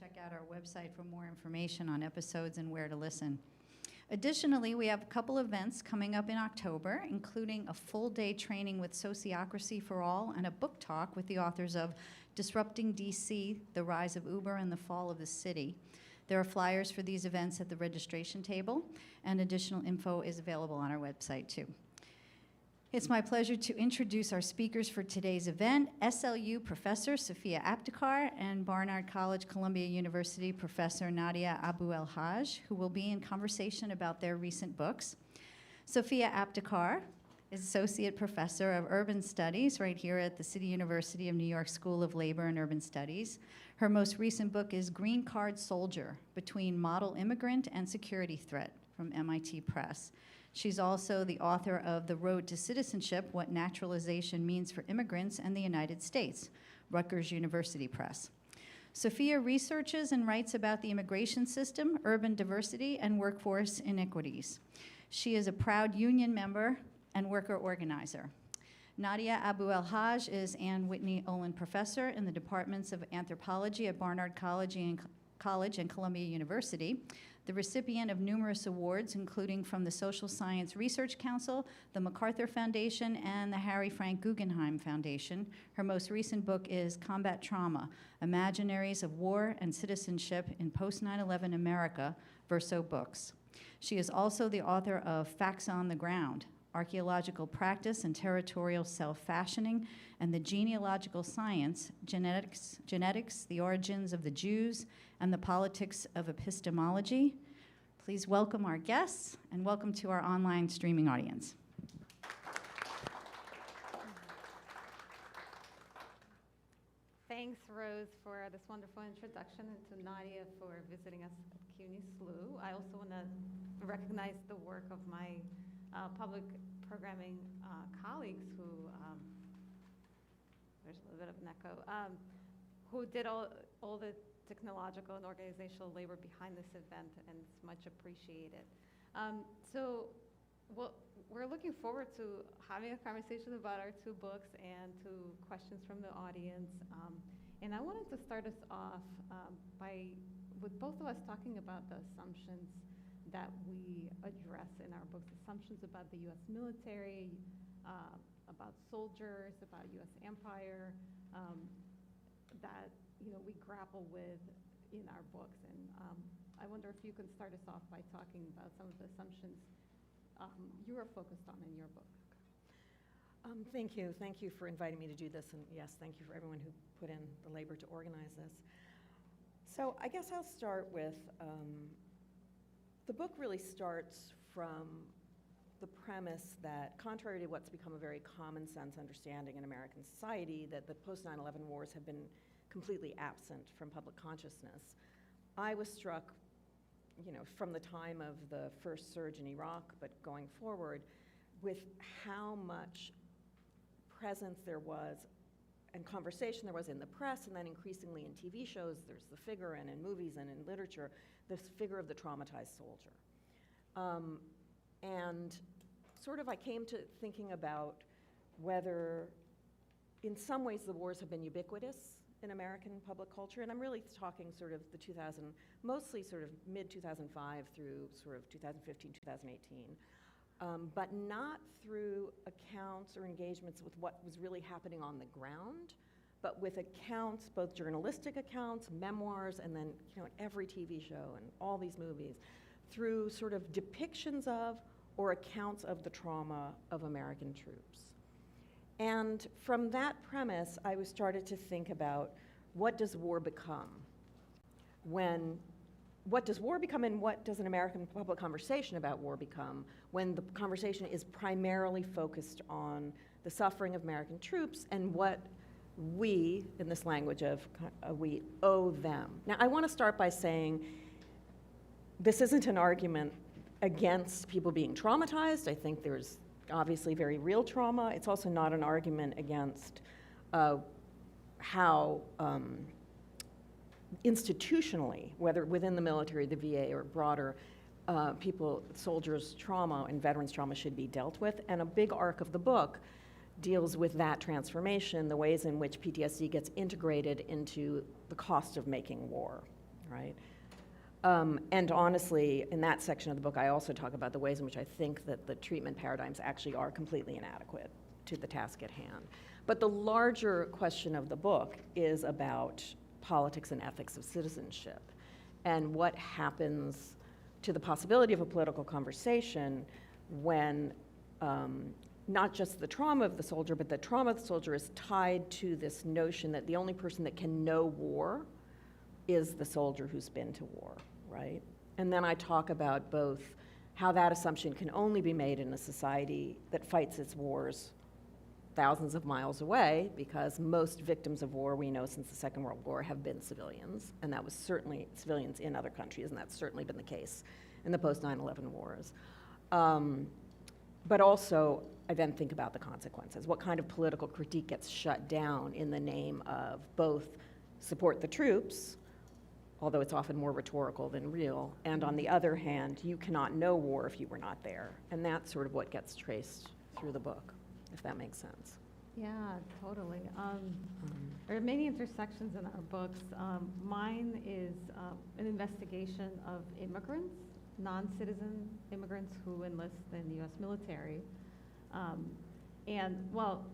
check out our website for more information on episodes and where to listen. Additionally, we have a couple events coming up in October, including a full-day training with Sociocracy for All and a book talk with the authors of Disrupting DC, The Rise of Uber and the Fall of the City. There are flyers for these events at the registration table, and additional info is available on our website, too. It's my pleasure to introduce our speakers for today's event, SLU Professor Sofya Aptekar and Barnard College, Columbia University Professor Nadia El-Haj, who will be in conversation about their recent books. Sofya Aptekar is Associate Professor of Urban Studies right here at the City University of New York School of Labor and Urban Studies. Her most recent book is Green Card Soldier, Between Model Immigrant and Security Threat from MIT Press. She's also the author of The Road to Citizenship, What Naturalization Means for Immigrants and the United States, Rutgers University Press. Sofya researches and writes about the immigration system, urban diversity, and workforce inequities. She is a proud union member and worker organizer. Nadia El-Haj is Ann Whitney Olin Professor in the Departments of Anthropology at Barnard College and Columbia University, the recipient of numerous awards, including from the Social Science Research Council, the MacArthur Foundation, and the Harry Frank Guggenheim Foundation. Her most recent book is Combat Trauma, Imaginaries of War and Citizenship in Post-9/11 America, Verso Books. She is also the author of Facts on the Ground, Archaeological Practice and Territorial Self-Fashioning, and the Genealogical Science, Genetics, the Origins of the Jews, and the Politics of Epistemology. Please welcome our guests, and welcome to our online streaming audience. Thanks, Rose, for this wonderful introduction, and to Nadia for visiting us at CUNY SLU. I also want to recognize the work of my public programming colleagues who, there's a little bit of an echo, who did all the technological and organizational labor behind this event, and it's much appreciated. We're looking forward to having a conversation about our two books and to questions from the audience. And I wanted to start us off with both of us talking about the assumptions that we address in our books, assumptions about the U.S. military, about soldiers, about U.S. empire, that we grapple with in our books. And I wonder if you can start us off by talking about some of the assumptions you are focused on in your book. Thank you. Thank you for inviting me to do this. And yes, thank you for everyone who put in the labor to organize this. So I guess I'll start with, the book really starts from the premise that, contrary to what's become a very common sense understanding in American society, that the post-9/11 wars have been completely absent from public consciousness, I was struck, from the time of the first surge in Iraq, but going forward, with how much presence there was and conversation there was in the press, and then increasingly in TV shows. There's the figure, and in movies and in literature, this figure of the traumatized soldier. And sort of I came to thinking about whether, in some ways, the wars have been ubiquitous in American public culture, and I'm really talking sort of mostly sort of mid-2005 through sort of 2015, 2018, but not through accounts or engagements with what was really happening on the ground, but with accounts, both journalistic accounts, memoirs, and then every TV show and all these movies, through sort of depictions of or accounts of the trauma of American troops. And from that premise, I started to think about, what does war become? What does war become, and what does an American public conversation about war become when the conversation is primarily focused on the suffering of American troops and what we, in this language of we, owe them? Now, I want to start by saying this isn't an argument against people being traumatized. I think there's obviously very real trauma. It's also not an argument against how institutionally, whether within the military, the VA, or broader, soldiers' trauma and veterans' trauma should be dealt with. And a big arc of the book deals with that transformation, the ways in which PTSD gets integrated into the cost of making war. right? And honestly, in that section of the book, I also talk about the ways in which I think that the treatment paradigms actually are completely inadequate to the task at hand. But the larger question of the book is about politics and ethics of citizenship and what happens to the possibility of a political conversation when not just the trauma of the soldier, but the trauma of the soldier is tied to this notion that the only person that can know war is the soldier who's been to war, right? And then I talk about both how that assumption can only be made in a society that fights its wars thousands of miles away, because most victims of war we know since the Second World War have been civilians, and that was certainly civilians in other countries, and that's certainly been the case in the post-9/11 wars. But also, I then think about the consequences. What kind of political critique gets shut down in the name of both support the troops, although it's often more rhetorical than real, and on the other hand, you cannot know war if you were not there. And that's sort of what gets traced through the book, if that makes sense. Yeah, totally. There are many intersections in our books. Mine is an investigation of immigrants, non-citizen immigrants who enlist in the U.S. military. And, well,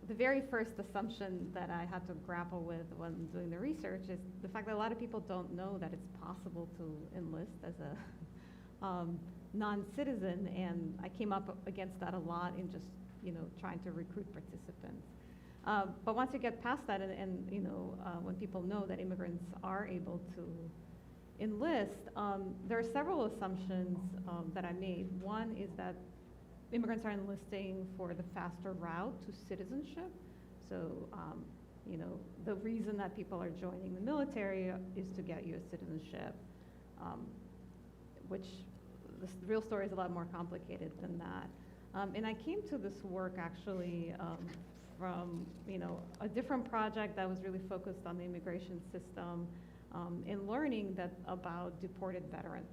the very first assumption that I had to grapple with when doing the research is the fact that a lot of people don't know that it's possible to enlist as a non-citizen, and I came up against that a lot in just, trying to recruit participants. But once you get past that, and when people know that immigrants are able to enlist, there are several assumptions that I made. One is that immigrants are enlisting for the faster route to citizenship. So, the reason that people are joining the military is to get U.S. citizenship, which the real story is a lot more complicated than that. And I came to this work actually from, a different project that was really focused on the immigration system and learning that about deported veterans.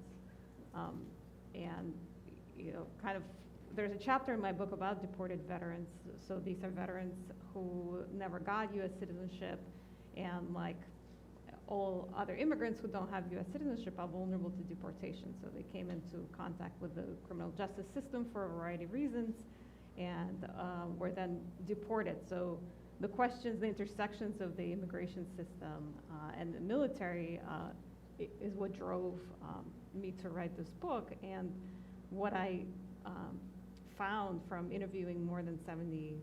And, kind of, there's a chapter in my book about deported veterans. So these are veterans who never got U.S. citizenship, and like all other immigrants who don't have U.S. citizenship are vulnerable to deportation. So they came into contact with the criminal justice system for a variety of reasons, and were then deported. So the questions, the intersections of the immigration system and the military is what drove me to write this book. And what I found from interviewing more than 70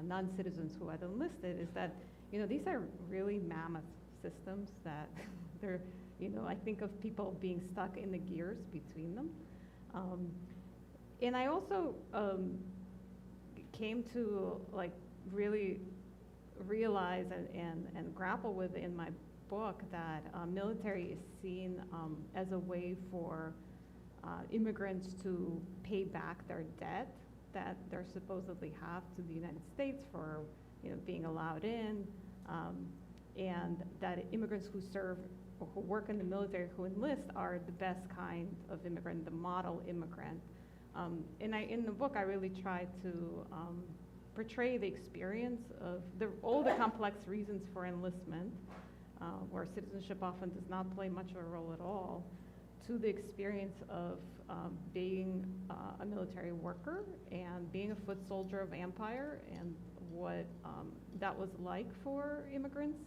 non-citizens who had enlisted is that, these are really mammoth systems that they're, I think of people being stuck in the gears between them. And I also came to really realize and grapple with in my book that military is seen as a way for immigrants to pay back their debt that they're supposedly have to the United States for being allowed in, and that immigrants who serve or who work in the military, who enlist, are the best kind of immigrant, the model immigrant. And in the book, I really try to portray the experience of all the complex reasons for enlistment, where citizenship often does not play much of a role at all, to the experience of being a military worker and being a foot soldier of empire, and what that was like for immigrants,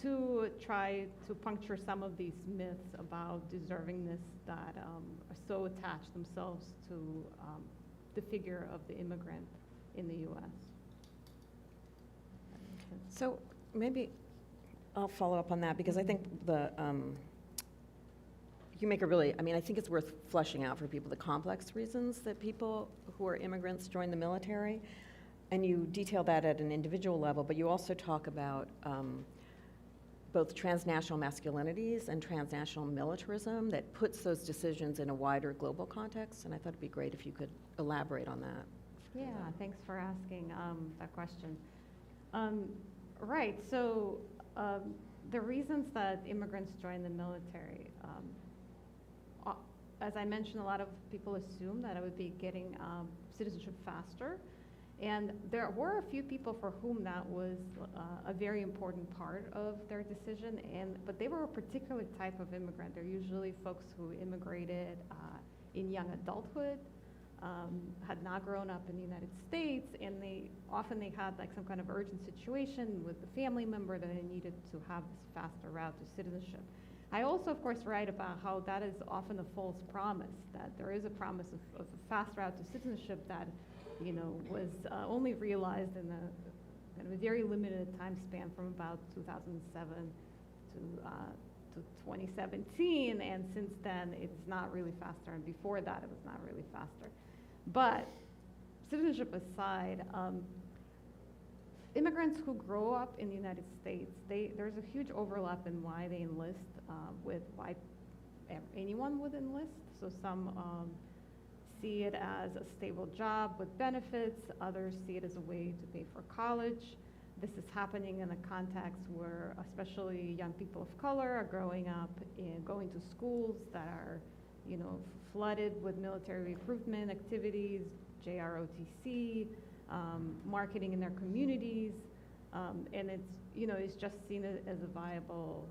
to try to puncture some of these myths about deservingness that are so attached themselves to the figure of the immigrant in the U.S. So maybe I'll follow up on that, because I think you make a really, I think it's worth fleshing out for people the complex reasons that people who are immigrants join the military. And you detail that at an individual level, but you also talk about both transnational masculinities and transnational militarism that puts those decisions in a wider global context. And I thought it'd be great if you could elaborate on that. Yeah, thanks for asking that question. Right, so the reasons that immigrants join the military, as I mentioned, a lot of people assume that I would be getting citizenship faster. And there were a few people for whom that was a very important part of their decision, but they were a particular type of immigrant. They're usually folks who immigrated in young adulthood, had not grown up in the United States, and they had like some kind of urgent situation with the family member that they needed to have this faster route to citizenship. I also, of course, write about how that is often a false promise, that there is a promise of a fast route to citizenship that, you know, was only realized in a kind of a very limited time span from about 2007 to 2017, and since then it's not really faster, and before that it was not really faster. But citizenship aside, immigrants who grow up in the United States, there's a huge overlap in why they enlist with why anyone would enlist. So some see it as a stable job with benefits, others see it as a way to pay for college. This is happening in a context where especially young people of color are growing up and going to schools that are, you know, flooded with military recruitment activities, JROTC, marketing in their communities, and it's, you know, it's just seen as a viable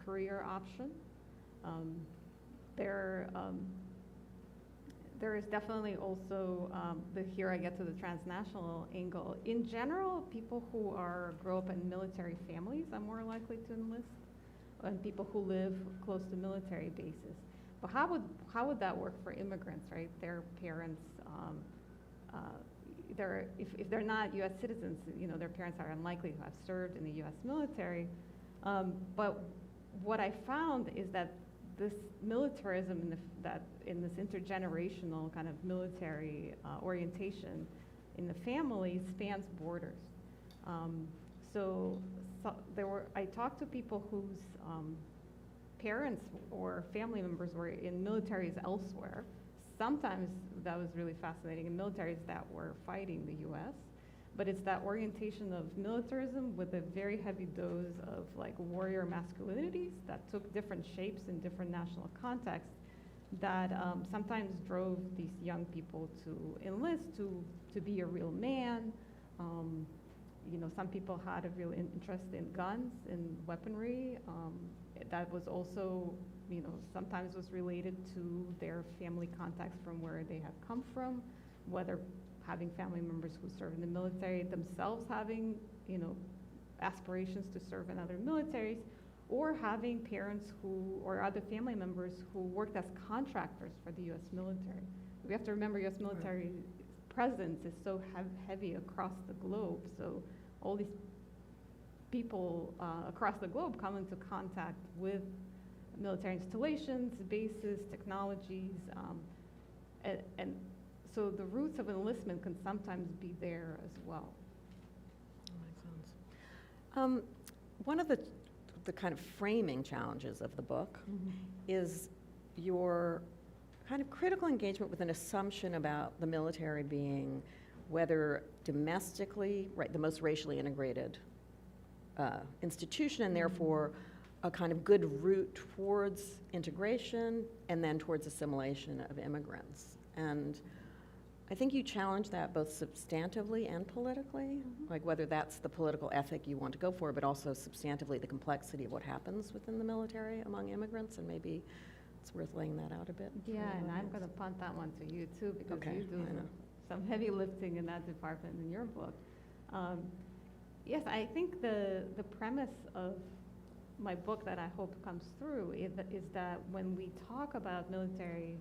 career option. There is definitely also, here I get to the transnational angle. In general, people who grow up in military families are more likely to enlist, and people who live close to military bases. But how would that work for immigrants, right? Their parents, if they're not U.S. citizens, you know, their parents are unlikely to have served in the U.S. military. But what I found is that this militarism in this intergenerational kind of military orientation in the family spans borders. I talked to people whose parents or family members were in militaries elsewhere. Sometimes that was really fascinating in militaries that were fighting the US, but it's that orientation of militarism with a very heavy dose of like warrior masculinities that took different shapes in different national contexts that sometimes drove these young people to enlist, to be a real man. You know, some people had a real interest in guns and weaponry. That was also, you know, sometimes was related to their family context from where they have come from, whether having family members who serve in the military, themselves having, you know, aspirations to serve in other militaries, or having parents or other family members who worked as contractors for the U.S. military. We have to remember U.S. military presence is so heavy across the globe, so all these people across the globe come into contact with military installations, bases, technologies, and so the roots of enlistment can sometimes be there as well. That makes sense. One of the kind of framing challenges of the book is your kind of critical engagement with an assumption about the military being, whether domestically, right, the most racially integrated institution, and therefore a kind of good route towards integration and then towards assimilation of immigrants. And I think you challenge that both substantively and politically, like whether that's the political ethic you want to go for, but also substantively the complexity of what happens within the military among immigrants, and maybe it's worth laying that out a bit. Yeah, and I'm going to punt that one to you too, because Okay, you do some heavy lifting in that department in your book. Yes, I think the premise of my book that I hope comes through is that when we talk about military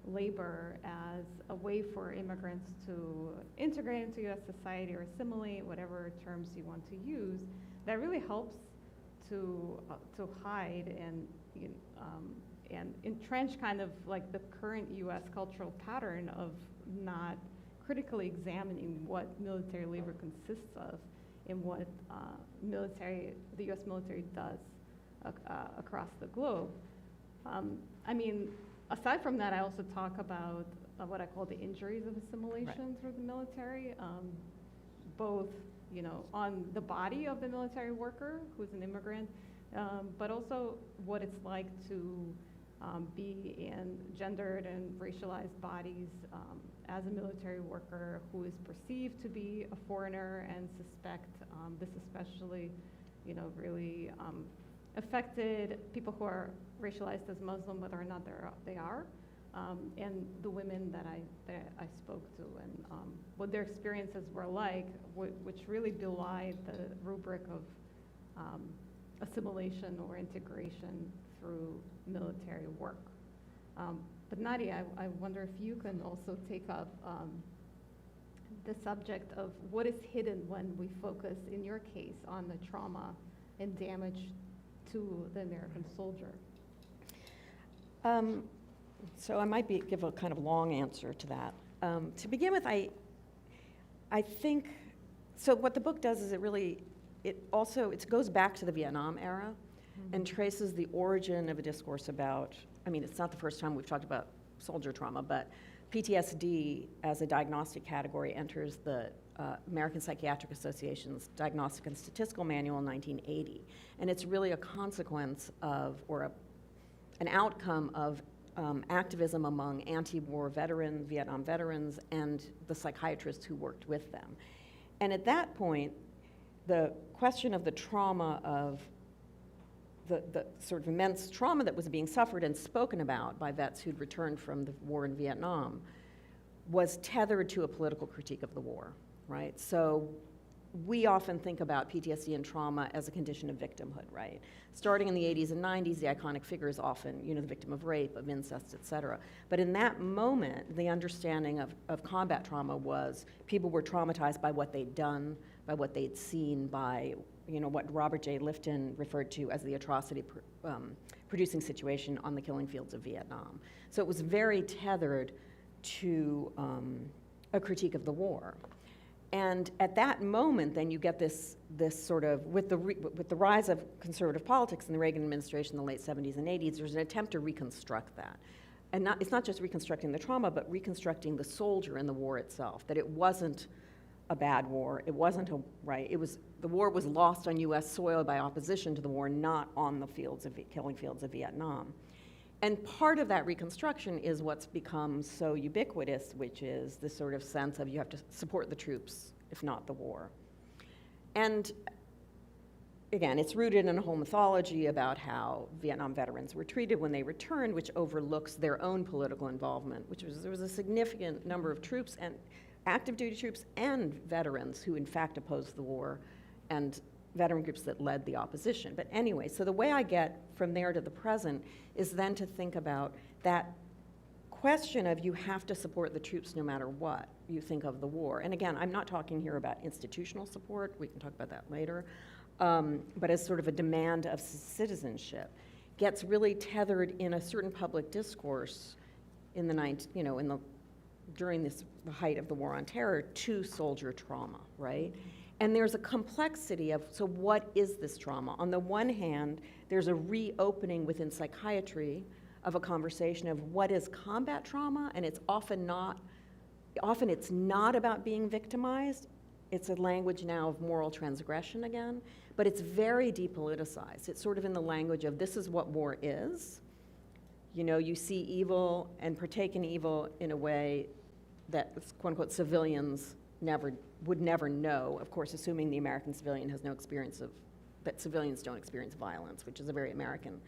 labor as a way for immigrants to integrate into U.S. society or assimilate, whatever terms you want to use, that really helps to hide and entrench kind of like the current U.S. cultural pattern of not critically examining what military labor consists of and what the U.S. military does across the globe. I mean, aside from that, I also talk about what I call the injuries of assimilation through the military, both, you know, on the body of the military worker who's an immigrant, but also what it's like to be in gendered and racialized bodies as a military worker who is perceived to be a foreigner and suspect this especially, really affected people who are racialized as Muslim, whether or not they are, and the women that I spoke to, and what their experiences were like, which really belied the rubric of assimilation or integration through military work. But Nadia, I wonder if you can also take up the subject of what is hidden when we focus, in your case, on the trauma and damage to the American soldier. So I might give a kind of long answer to that. To begin with, I think, so what the book does is it goes back to the Vietnam era and traces the origin of a discourse about, it's not the first time we've talked about soldier trauma, but PTSD as a diagnostic category enters the American Psychiatric Association's Diagnostic and Statistical Manual in 1980. And it's really a consequence of, or an outcome of activism among anti-war veterans, Vietnam veterans, and the psychiatrists who worked with them. And at that point, the question of the trauma of the sort of immense trauma that was being suffered and spoken about by vets who'd returned from the war in Vietnam was tethered to a political critique of the war, right? So we often think about PTSD and trauma as a condition of victimhood, right? Starting in the 80s and 90s, the iconic figure is often, the victim of rape, of incest, et cetera. But in that moment, the understanding of combat trauma was people were traumatized by what they'd done, by what they'd seen, by what Robert J. Lifton referred to as the atrocity producing situation on the killing fields of Vietnam. So it was very tethered to a critique of the war. And at that moment, then you get this sort of, with the rise of conservative politics in the Reagan administration in the late 70s and 80s, there's an attempt to reconstruct that. And it's not just reconstructing the trauma, but reconstructing the soldier in the war itself, that it wasn't a bad war, it wasn't the war was lost on US soil by opposition to the war, not on the killing fields of Vietnam. And part of that reconstruction is what's become so ubiquitous, which is this sort of sense of you have to support the troops, if not the war. And again, it's rooted in a whole mythology about how Vietnam veterans were treated when they returned, which overlooks their own political involvement, there was a significant number of troops and active duty troops and veterans who in fact opposed the war, and veteran groups that led the opposition. But anyway, so the way I get from there to the present is then to think about that question of you have to support the troops no matter what you think of the war. And again, I'm not talking here about institutional support, we can talk about that later, but as sort of a demand of citizenship, gets really tethered in a certain public discourse in the during the height of the war on terror to soldier trauma, right? And there's a complexity of, so what is this trauma? On the one hand, there's a reopening within psychiatry of a conversation of what is combat trauma, and it's often it's not about being victimized. It's a language now of moral transgression again, but it's very depoliticized. It's sort of in the language of this is what war is. You see evil and partake in evil in a way that, quote unquote, civilians would never know, of course, assuming the American civilian has no experience that civilians don't experience violence, which is a very American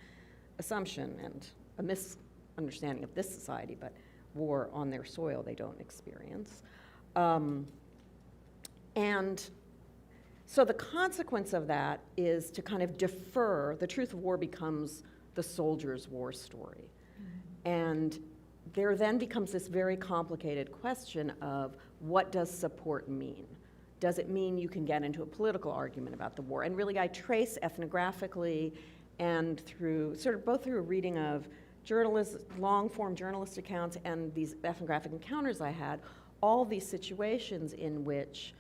assumption and a misunderstanding of this society, but war on their soil they don't experience. And so the consequence of that is to kind of defer, the truth of war becomes the soldier's war story. And there then becomes this very complicated question of what does support mean? Does it mean you can get into a political argument about the war? And really I trace ethnographically and both through a reading of long-form journalist accounts and these ethnographic encounters I had, all these situations in which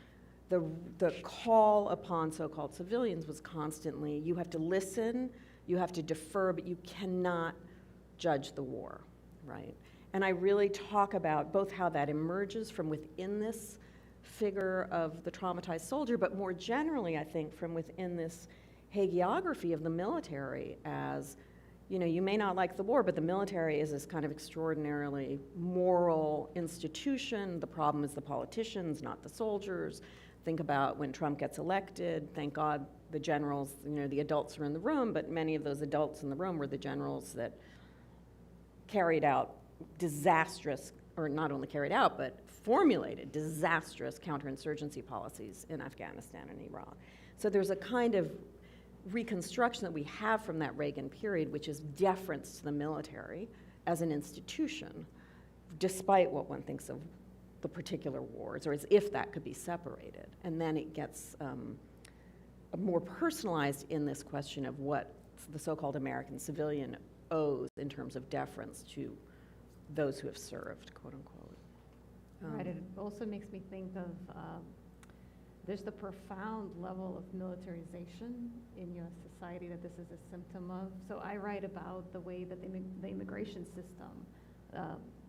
the call upon so-called civilians was constantly, you have to listen, you have to defer, but you cannot judge the war, right? And I really talk about both how that emerges from within this figure of the traumatized soldier, but more generally, I think, from within this hagiography of the military as you know, you may not like the war, but the military is this kind of extraordinarily moral institution. The problem is the politicians, not the soldiers. Think about when Trump gets elected. Thank God the generals, you know, the adults are in the room, but many of those adults in the room were the generals that carried out disastrous, or not only carried out, but formulated disastrous counterinsurgency policies in Afghanistan and Iraq. So there's a kind of reconstruction that we have from that Reagan period, which is deference to the military as an institution, despite what one thinks of the particular wars, or as if that could be separated. And then it gets more personalized in this question of what the so-called American civilian owes in terms of deference to those who have served, quote unquote. Right, it also makes me think of there's the profound level of militarization in U.S. society that this is a symptom of. So I write about the way that the immigration system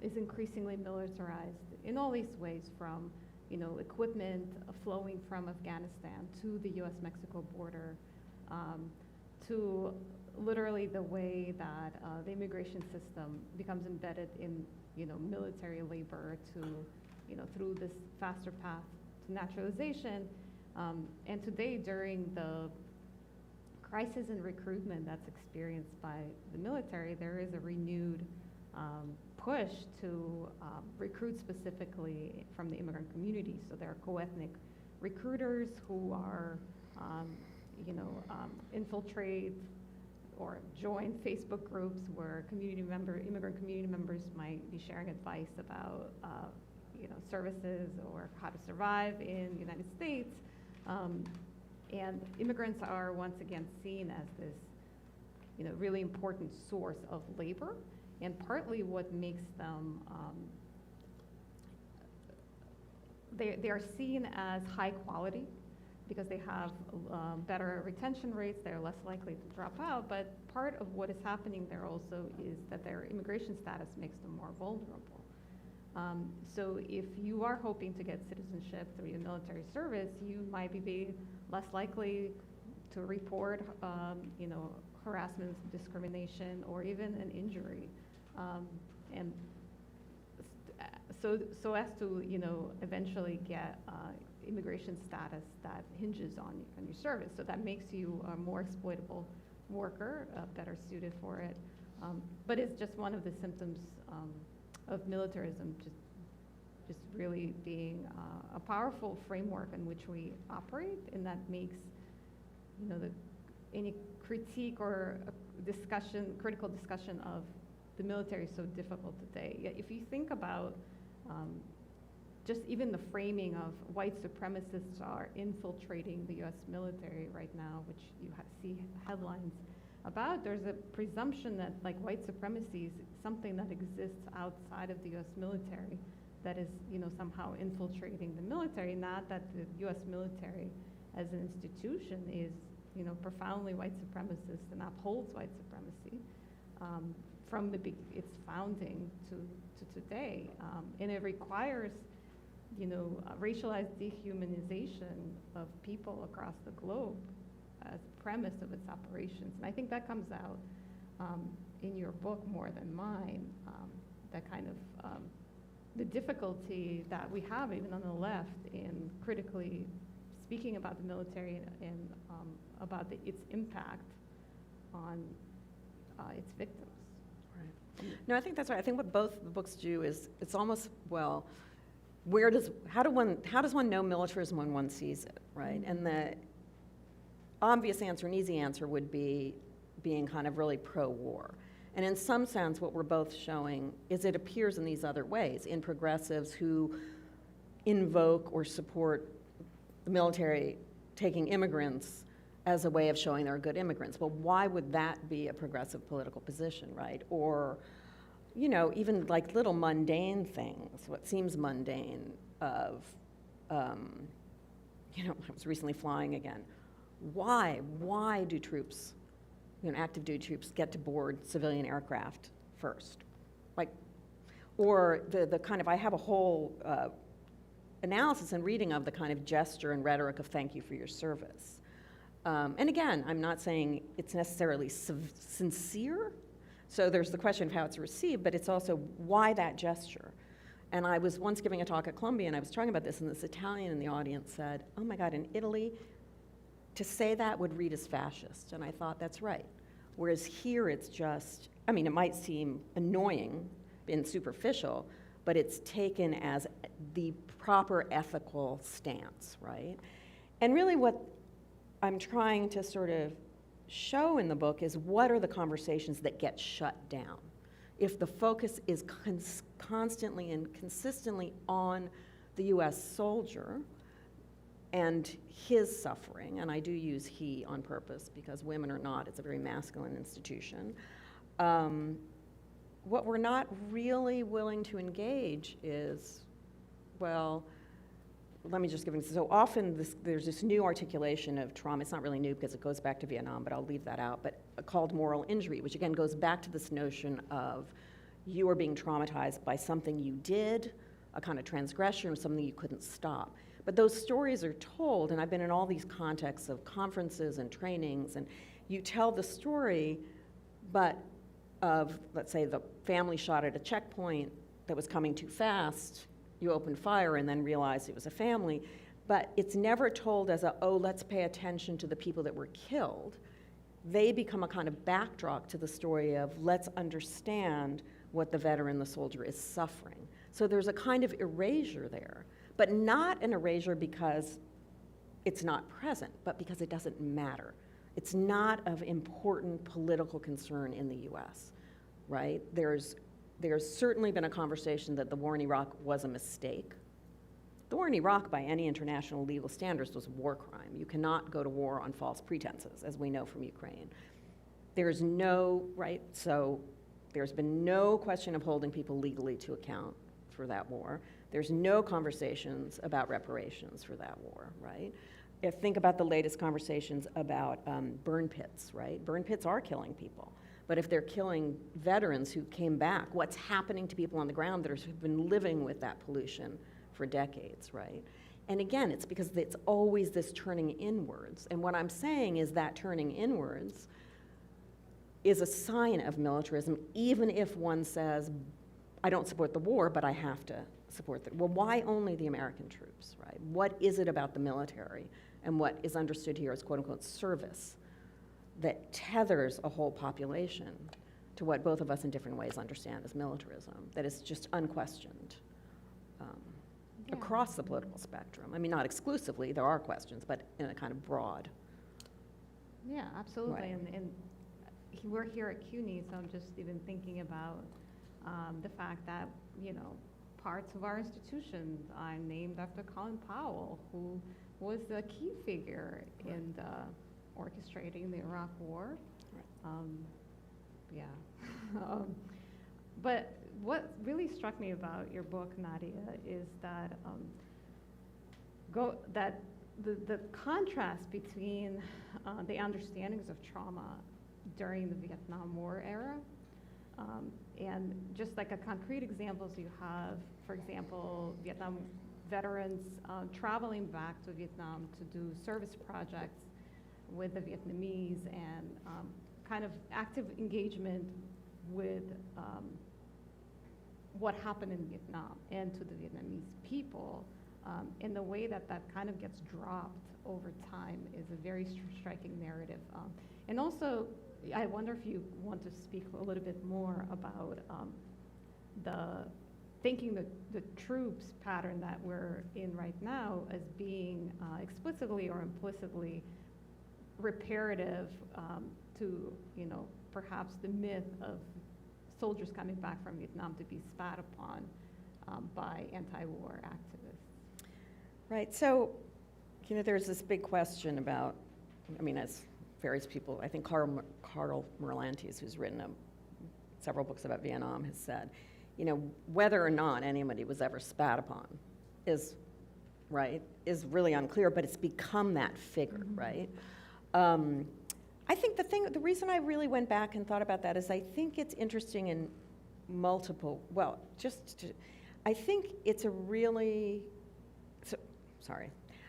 is increasingly militarized in all these ways, from, you know, equipment flowing from Afghanistan to the U.S.-Mexico border, to literally the way that the immigration system becomes embedded in, you know, military labor to, you know, through this faster path to naturalization. And today, during the crisis in recruitment that's experienced by the military, there is a renewed push to recruit specifically from the immigrant community. So there are co-ethnic recruiters who are, infiltrate or join Facebook groups where immigrant community members might be sharing advice about, services or how to survive in the United States. And immigrants are once again seen as this, really important source of labor, and partly what makes them, they are seen as high quality because they have better retention rates, they're less likely to drop out, but part of what is happening there also is that their immigration status makes them more vulnerable. So if you are hoping to get citizenship through your military service, you might be less likely to report, harassment, discrimination, or even an injury. And so as to, eventually get immigration status that hinges on your service. So that makes you a more exploitable worker, better suited for it. But it's just one of the symptoms of militarism, just really being a powerful framework in which we operate, and that makes, any critique or critical discussion of the military so difficult today. Yet if you think about just even the framing of white supremacists are infiltrating the U.S. military right now, which you see headlines about, there's a presumption that white supremacy is something that exists outside of the U.S. military that is, somehow infiltrating the military, not that the U.S. military as an institution is, profoundly white supremacist and upholds white supremacy from its founding to today. And it requires, racialized dehumanization of people across the globe as a premise of its operations. And I think that comes out in your book more than mine, that kind of the difficulty that we have even on the left in critically speaking about the military and about its impact on its victims. Right. No, I think that's right. I think what both the books do is it's almost, well, how does one know militarism when one sees it, right? Mm-hmm. And the obvious answer, an easy answer, would be being kind of really pro-war. And in some sense, what we're both showing is it appears in these other ways, in progressives who invoke or support the military taking immigrants as a way of showing they're good immigrants. Well, why would that be a progressive political position, right? Or, even little mundane things, what seems mundane of, I was recently flying again. Why do troops, active duty troops get to board civilian aircraft first? Or the kind of, I have a whole analysis and reading of the kind of gesture and rhetoric of thank you for your service. And again, I'm not saying it's necessarily sincere, so there's the question of how it's received, but it's also why that gesture. And I was once giving a talk at Columbia, and I was talking about this, and this Italian in the audience said, oh my God, in Italy, to say that would read as fascist. And I thought, that's right. Whereas here it's just, I mean, it might seem annoying and superficial, but it's taken as the proper ethical stance, right? And really what I'm trying to sort of show in the book is what are the conversations that get shut down. If the focus is constantly and consistently on the US soldier and his suffering, and I do use he on purpose because women are not, it's a very masculine institution, what we're not really willing to engage is, well, let me just give an example. So often there's this new articulation of trauma. It's not really new because it goes back to Vietnam, but I'll leave that out, but called moral injury, which again goes back to this notion of you are being traumatized by something you did, a kind of transgression, or something you couldn't stop. But those stories are told, and I've been in all these contexts of conferences and trainings, and you tell the story, but of, let's say, the family shot at a checkpoint that was coming too fast, you open fire and then realize it was a family, but it's never told as a, oh, let's pay attention to the people that were killed. They become a kind of backdrop to the story of let's understand what the veteran, the soldier is suffering. So there's a kind of erasure there, but not an erasure because it's not present, but because it doesn't matter. It's not of important political concern in the US, right? There's certainly been a conversation that the war in Iraq was a mistake. The war in Iraq, by any international legal standards, was a war crime. You cannot go to war on false pretenses, as we know from Ukraine. There's no, right, so there's been no question of holding people legally to account for that war. There's no conversations about reparations for that war, right? Think about the latest conversations about burn pits, right? Burn pits are killing people. But if they're killing veterans who came back, what's happening to people on the ground that have been living with that pollution for decades, right? And again, it's because it's always this turning inwards. And what I'm saying is that turning inwards is a sign of militarism, even if one says, I don't support the war, but I have to support the, well, why only the American troops, right? What is it about the military and what is understood here as quote unquote service that tethers a whole population to what both of us in different ways understand as militarism, that is just unquestioned across the political spectrum. I mean, not exclusively, there are questions, but in a kind of broad. Yeah, absolutely. Right. And we're here at CUNY, so I'm just even thinking about the fact that, you know, parts of our institution are named after Colin Powell, who was a key figure Right. in the orchestrating the Iraq War. Right. Yeah. But what really struck me about your book, Nadia, is that the contrast between the understandings of trauma during the Vietnam War era, and just like a concrete examples you have, for example, Vietnam veterans traveling back to Vietnam to do service projects with the Vietnamese and kind of active engagement with what happened in Vietnam and to the Vietnamese people, and the way that that kind of gets dropped over time is a very striking narrative. And also, I wonder if you want to speak a little bit more about thinking the troops pattern that we're in right now as being explicitly or implicitly reparative to, you know, perhaps the myth of soldiers coming back from Vietnam to be spat upon by anti-war activists. Right, so, you know, there's this big question about, I mean, as various people, I think Karl Merlantes, who's written several books about Vietnam, has said, you know, whether or not anybody was ever spat upon is really unclear, but it's become that figure, mm-hmm. right? I think the reason I really went back and thought about that is I think it's interesting in multiple, well, I think it's a really,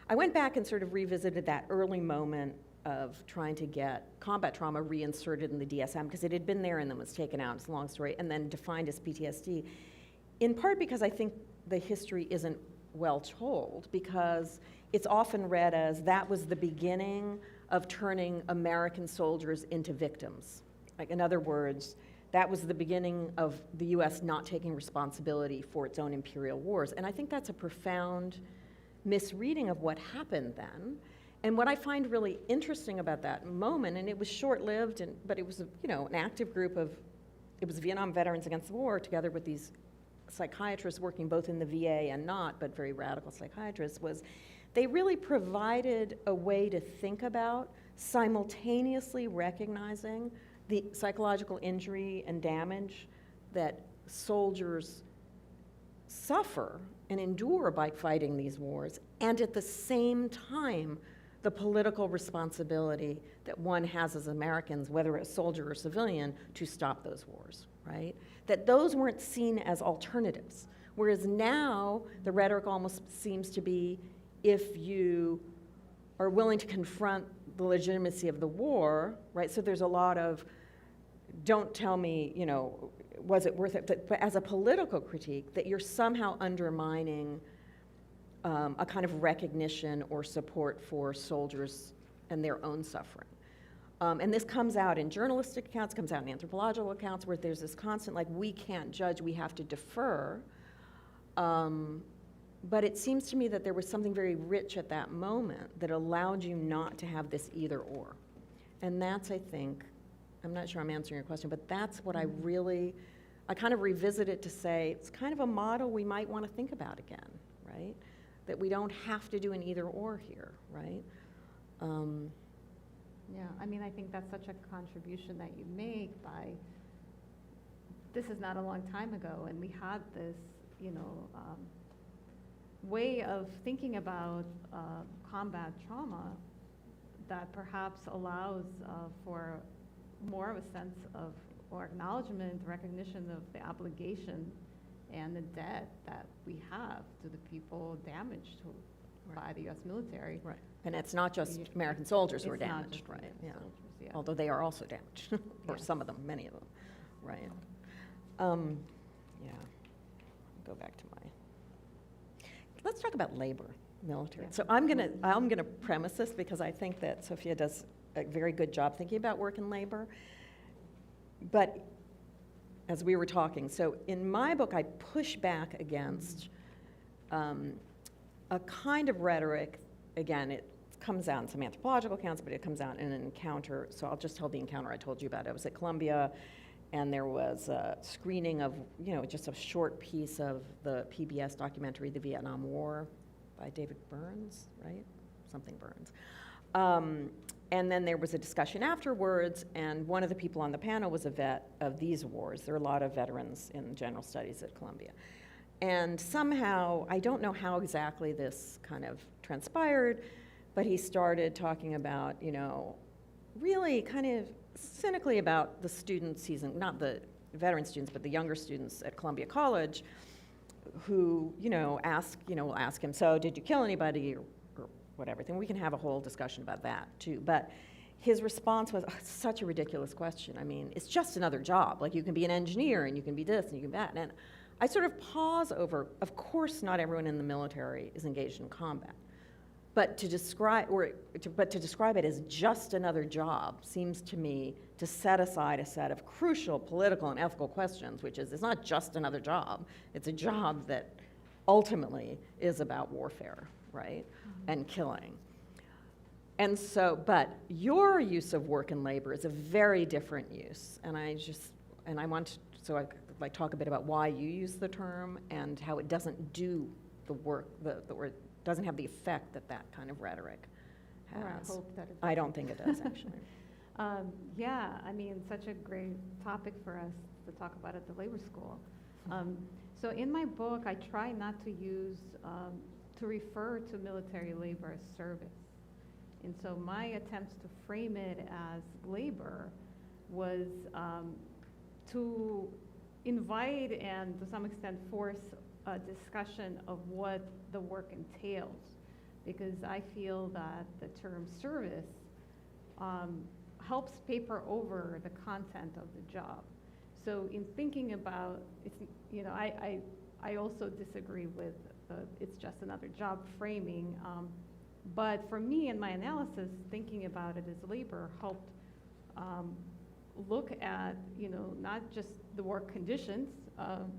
I went back and sort of revisited that early moment of trying to get combat trauma reinserted in the DSM, because it had been there and then was taken out, it's a long story, and then defined as PTSD, in part because I think the history isn't well told, because it's often read as that was the beginning of turning American soldiers into victims. Like, in other words, that was the beginning of the US not taking responsibility for its own imperial wars. And I think that's a profound misreading of what happened then. And what I find really interesting about that moment, and it was short-lived, but it was an active group of, it was Vietnam Veterans Against the War together with these psychiatrists working both in the VA and not, but very radical psychiatrists, was they really provided a way to think about simultaneously recognizing the psychological injury and damage that soldiers suffer and endure by fighting these wars, and at the same time, the political responsibility that one has as Americans, whether a soldier or civilian, to stop those wars, right? That those weren't seen as alternatives. Whereas now, the rhetoric almost seems to be, if you are willing to confront the legitimacy of the war, right? So there's a lot of, don't tell me, was it worth it? But as a political critique, that you're somehow undermining a kind of recognition or support for soldiers and their own suffering. And this comes out in journalistic accounts, comes out in anthropological accounts, where there's this constant, like, we can't judge, we have to defer. But it seems to me that there was something very rich at that moment that allowed you not to have this either or. And that's, I think, I'm not sure I'm answering your question, but that's what I kind of revisit it to say, it's kind of a model we might want to think about again, right? That we don't have to do an either or here, right? Yeah, I mean, I think that's such a contribution that you make by, this is not a long time ago, and we had this, way of thinking about combat trauma that perhaps allows for more of a sense of, or acknowledgement, recognition of the obligation and the debt that we have to the people damaged by the U.S. military. Right. And it's not just American soldiers who are It's not damaged, just right? American Yeah. soldiers, yeah. Although they are also damaged, or Yes. some of them, many of them, right? Yeah. Go back to let's talk about labor, military. Yeah. So I'm gonna premise this because I think that Sofya does a very good job thinking about work and labor. But as we were talking, so in my book, I push back against a kind of rhetoric. Again, it comes out in some anthropological accounts, but it comes out in an encounter. So I'll just tell the encounter I told you about. I was at Columbia, and there was a screening of, just a short piece of the PBS documentary, The Vietnam War, by David Burns, right? Something Burns. And then there was a discussion afterwards, and one of the people on the panel was a vet of these wars. There are a lot of veterans in general studies at Columbia. And somehow, I don't know how exactly this kind of transpired, but he started talking about, really kind of cynically about the students, not the veteran students, but the younger students at Columbia College, who, will ask him, so did you kill anybody, or whatever. Then we can have a whole discussion about that too. But his response was, it's such a ridiculous question. I mean, it's just another job. Like, you can be an engineer, and you can be this, and you can be that. And I sort of pause over, of course not everyone in the military is engaged in combat. But to describe it as just another job seems to me to set aside a set of crucial political and ethical questions, which is, it's not just another job. It's a job that ultimately is about warfare, right? Mm-hmm. And killing. And so, but your use of work and labor is a very different use. And I talk a bit about why you use the term and how it doesn't do the work, or doesn't have the effect that kind of rhetoric has. Or I hope that it does. I don't think it does, actually. Yeah, I mean, such a great topic for us to talk about at the labor school. So in my book, I try not to use, to refer to military labor as service. And so my attempts to frame it as labor was to invite and to some extent force a discussion of what the work entails, because I feel that the term service helps paper over the content of the job. So in thinking about, it's, you know, I also disagree with it's just another job framing. But for me, in my analysis, thinking about it as labor helped look at, you know, not just the work conditions,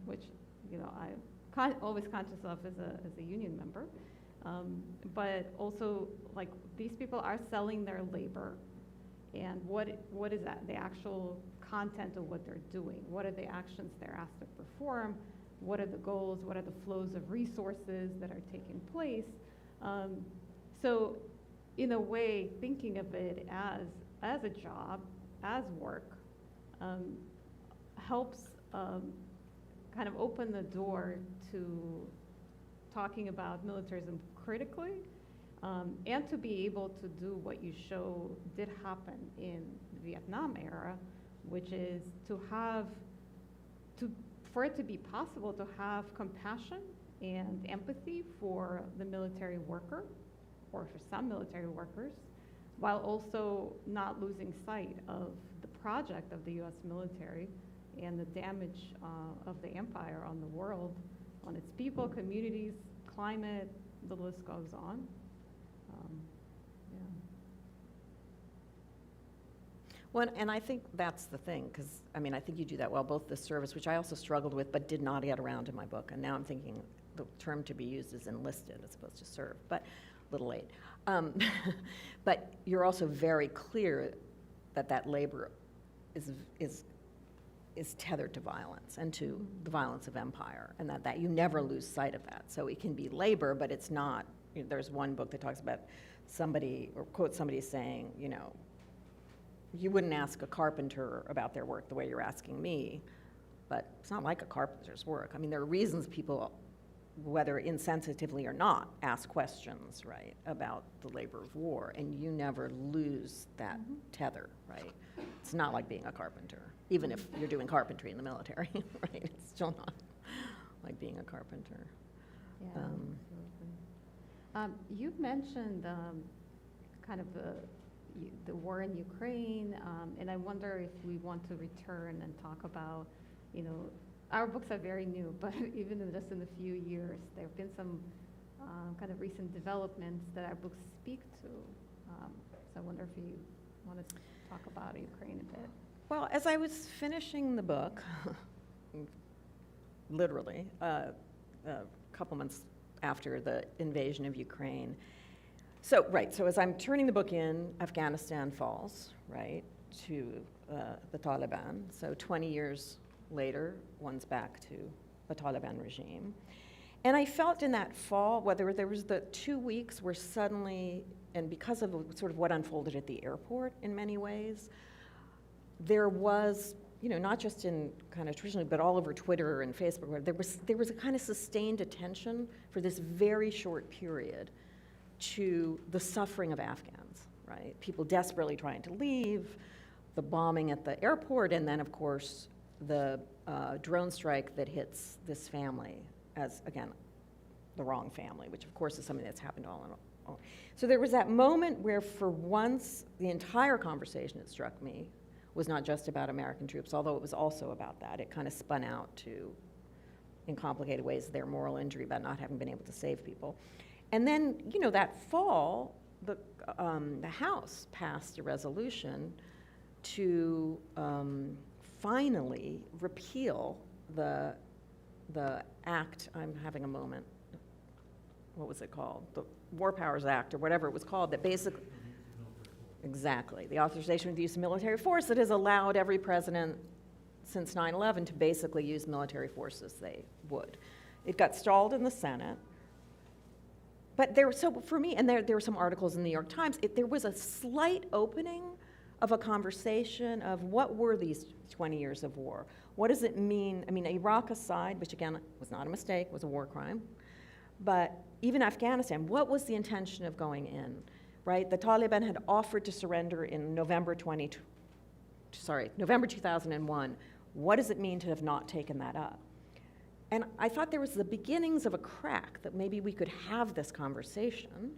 which, you know, I'm always conscious of as a union member, but also, like, these people are selling their labor, and what is that, the actual content of what they're doing? What are the actions they're asked to perform? What are the goals? What are the flows of resources that are taking place? So in a way, thinking of it as a job, as work, helps kind of open the door to talking about militarism critically, and to be able to do what you show did happen in the Vietnam era, which is for it to be possible to have compassion and empathy for the military worker, or for some military workers, while also not losing sight of the project of the US military and the damage of the empire on the world, on its people, communities, climate, the list goes on. Yeah. Well, and I think that's the thing, because, I mean, I think you do that well, both the service, which I also struggled with but did not get around in my book, and now I'm thinking the term to be used is enlisted as opposed to serve, but a little late. But you're also very clear that that labor is tethered to violence and to the violence of empire, and that you never lose sight of that. So it can be labor, but it's not, you know, there's one book that talks about somebody, or quotes somebody saying, you know, you wouldn't ask a carpenter about their work the way you're asking me, but it's not like a carpenter's work. I mean, there are reasons people, whether insensitively or not, ask questions, right, about the labor of war, and you never lose that tether, right? It's not like being a carpenter, even if you're doing carpentry in the military, right? It's still not like being a carpenter. Yeah, absolutely. You've mentioned kind of the war in Ukraine, and I wonder if we want to return and talk about, you know, our books are very new, but even in just in a few years, there have been some kind of recent developments that our books speak to. So I wonder if you want to talk about Ukraine a bit. Well, as I was finishing the book, literally, a couple months after the invasion of Ukraine, so as I'm turning the book in, Afghanistan falls, right, to the Taliban. So 20 years later, one's back to the Taliban regime. And I felt in that fall, whether there was the 2 weeks where suddenly, and because of sort of what unfolded at the airport in many ways, there was, you know, not just in kind of traditionally, but all over Twitter and Facebook, where there was a kind of sustained attention for this very short period to the suffering of Afghans, right? People desperately trying to leave, the bombing at the airport, and then, of course, the drone strike that hits this family as, again, the wrong family, which, of course, is something that's happened all in all. So there was that moment where, for once, the entire conversation, it struck me, was not just about American troops, although it was also about that. It kind of spun out to, in complicated ways, their moral injury about not having been able to save people. And then, you know, that fall, the House passed a resolution to finally repeal the act, I'm having a moment, what was it called? The War Powers Act, or whatever it was called, that basically, exactly, the authorization of the use of military force that has allowed every president since 9/11 to basically use military force as they would. It got stalled in the Senate. But so for me, and there were some articles in the New York Times, there was a slight opening of a conversation of what were these 20 years of war? What does it mean? I mean, Iraq aside, which again was not a mistake, was a war crime, but even Afghanistan, what was the intention of going in, right? The Taliban had offered to surrender in November 2001. What does it mean to have not taken that up? And I thought there was the beginnings of a crack that maybe we could have this conversation.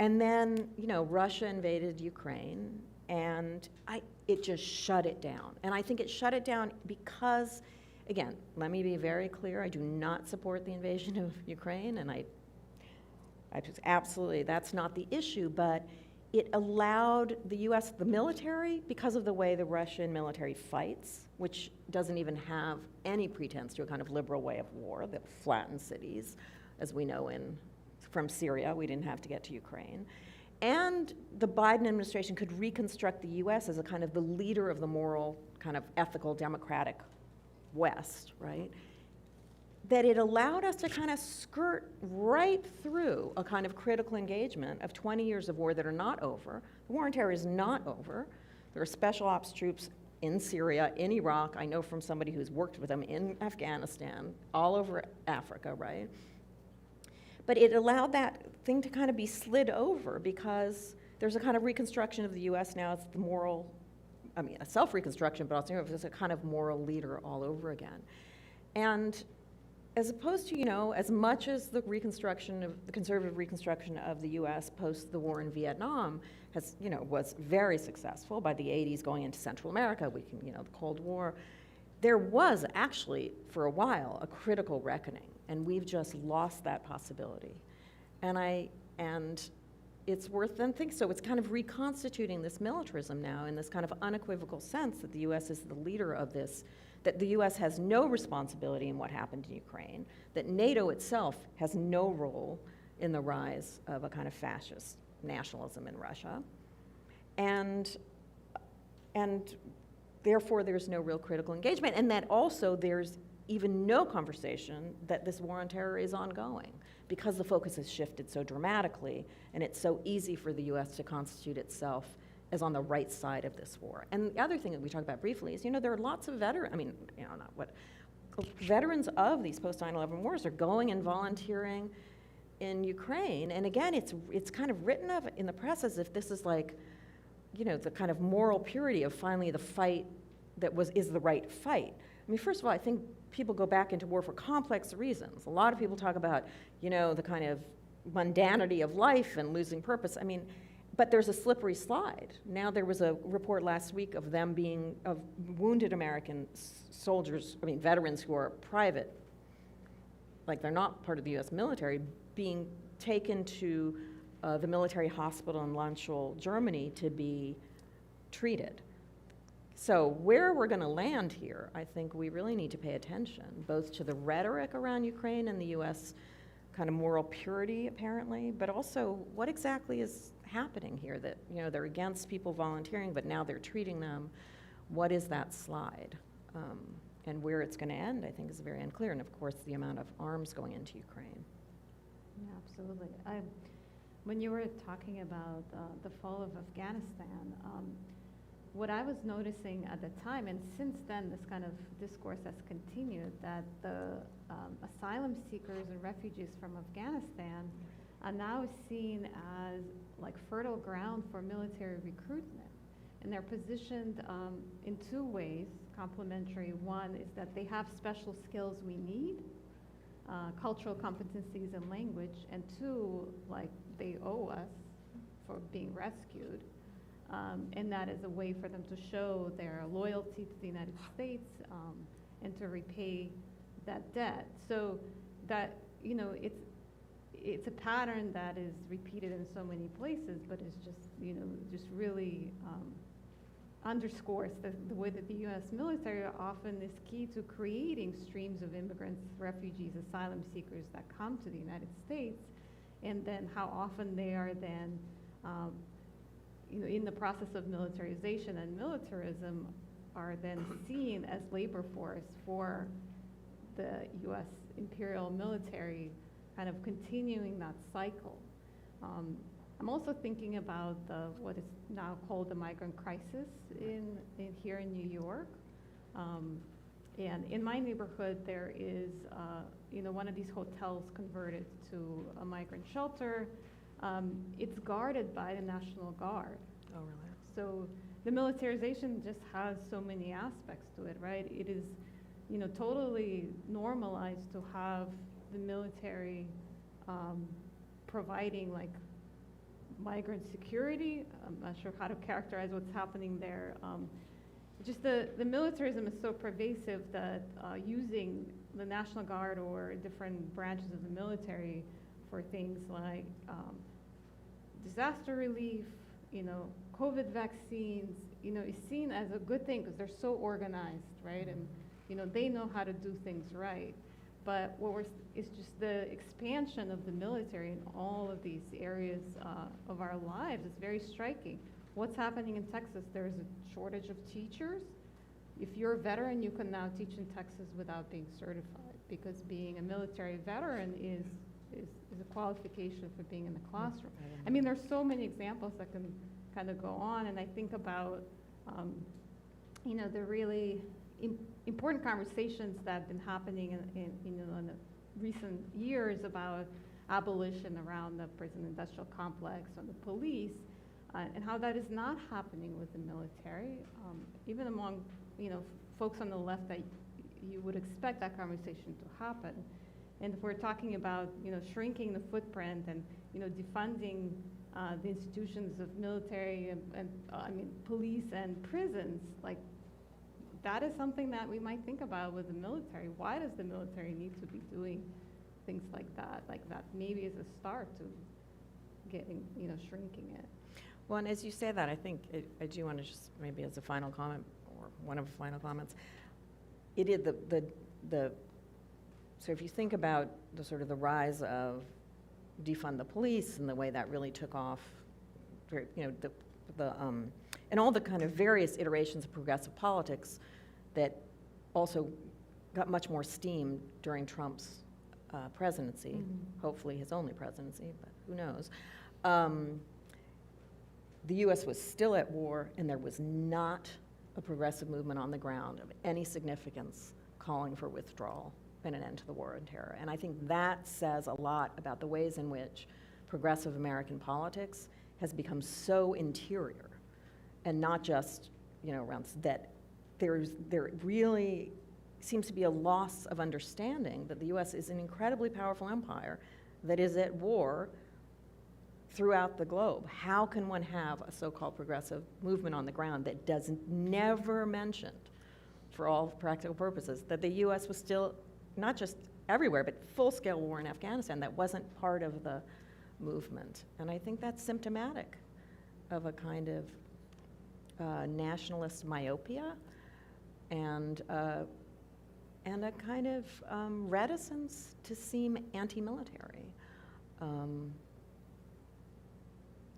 And then, Russia invaded Ukraine, and it just shut it down. And I think it shut it down because, again, let me be very clear, I do not support the invasion of Ukraine, and I just absolutely, that's not the issue, but it allowed the US, the military, because of the way the Russian military fights, which doesn't even have any pretense to a kind of liberal way of war that flattens cities, as we know from Syria, we didn't have to get to Ukraine. And the Biden administration could reconstruct the US as a kind of the leader of the moral, kind of ethical, democratic West, right? That it allowed us to kind of skirt right through a kind of critical engagement of 20 years of war that are not over. The war on terror is not over. There are special ops troops in Syria, in Iraq. I know from somebody who's worked with them in Afghanistan, all over Africa, right? But it allowed that thing to kind of be slid over because there's a kind of reconstruction of the US now. It's the moral, a self-reconstruction, but also it's a kind of moral leader all over again. And as opposed to, as much as the conservative reconstruction of the US post the war in Vietnam was very successful by the 80s going into Central America, the Cold War, there was actually, for a while, a critical reckoning, and we've just lost that possibility. And it's worth then thinking, so it's kind of reconstituting this militarism now in this kind of unequivocal sense that the US is the leader of this, that the US has no responsibility in what happened in Ukraine, that NATO itself has no role in the rise of a kind of fascist nationalism in Russia. And therefore there's no real critical engagement, and that also there's even no conversation that this war on terror is ongoing because the focus has shifted so dramatically and it's so easy for the US to constitute itself as on the right side of this war. And the other thing that we talked about briefly is, there are lots of veterans of these post-9/11 wars are going and volunteering in Ukraine. And again, it's kind of written of in the press as if this is like, the kind of moral purity of finally the fight that is the right fight. First of all, I think people go back into war for complex reasons. A lot of people talk about, the kind of mundanity of life and losing purpose. But there's a slippery slide. Now there was a report last week of wounded American soldiers, veterans who are private, like they're not part of the US military, being taken to the military hospital in Landstuhl, Germany to be treated. So where we're gonna land here, I think we really need to pay attention, both to the rhetoric around Ukraine and the US kind of moral purity, apparently, but also what exactly is happening here that, they're against people volunteering, but now they're treating them. What is that slide? And where it's gonna end, I think, is very unclear. And of course, the amount of arms going into Ukraine. Yeah, absolutely. When you were talking about the fall of Afghanistan, what I was noticing at the time, and since then this kind of discourse has continued, that the asylum seekers and refugees from Afghanistan are now seen as like fertile ground for military recruitment. And they're positioned in two ways, complementary. One is that they have special skills we need, cultural competencies and language, and two, like they owe us for being rescued. And that is a way for them to show their loyalty to the United States and to repay that debt. So that, it's a pattern that is repeated in so many places, but it's just really underscores the way that the US military often is key to creating streams of immigrants, refugees, asylum seekers that come to the United States, and then how often they are then in the process of militarization and militarism are then seen as labor force for the US imperial military, kind of continuing that cycle. I'm also thinking about what is now called the migrant crisis here in New York. And in my neighborhood, there is one of these hotels converted to a migrant shelter. It's guarded by the National Guard. Oh, really? So the militarization just has so many aspects to it, right? It is, totally normalized to have the military providing like migrant security. I'm not sure how to characterize what's happening there. Just the militarism is so pervasive that using the National Guard or different branches of the military for things like disaster relief, COVID vaccines, is seen as a good thing because they're so organized, right? And, they know how to do things right. But it's just the expansion of the military in all of these areas of our lives is very striking. What's happening in Texas? There's a shortage of teachers. If you're a veteran, you can now teach in Texas without being certified, because being a military veteran is a qualification for being in the classroom. I mean, there's so many examples that can kind of go on, and I think about, the really important conversations that have been happening in the recent years about abolition around the prison industrial complex and the police, and how that is not happening with the military, even among folks on the left that you would expect that conversation to happen. And if we're talking about shrinking the footprint and defunding the institutions of military and police and prisons, like that is something that we might think about with the military. Why does the military need to be doing things like that? Like that maybe is a start to getting shrinking it. Well, and as you say that, I think I do want to just maybe as a final comment, or one of the final comments, it is so if you think about the sort of the rise of defund the police and the way that really took off, and all the kind of various iterations of progressive politics that also got much more steam during Trump's presidency, hopefully his only presidency, but who knows. The U.S. was still at war, and there was not a progressive movement on the ground of any significance calling for withdrawal and an end to the war on terror. And I think that says a lot about the ways in which progressive American politics has become so interior, and not just, around that there really seems to be a loss of understanding that the U.S. is an incredibly powerful empire that is at war throughout the globe. How can one have a so-called progressive movement on the ground that never mentioned, for all practical purposes, that the U.S. was still not just everywhere, but full-scale war in Afghanistan that wasn't part of the movement? And I think that's symptomatic of a kind of nationalist myopia and a kind of reticence to seem anti-military.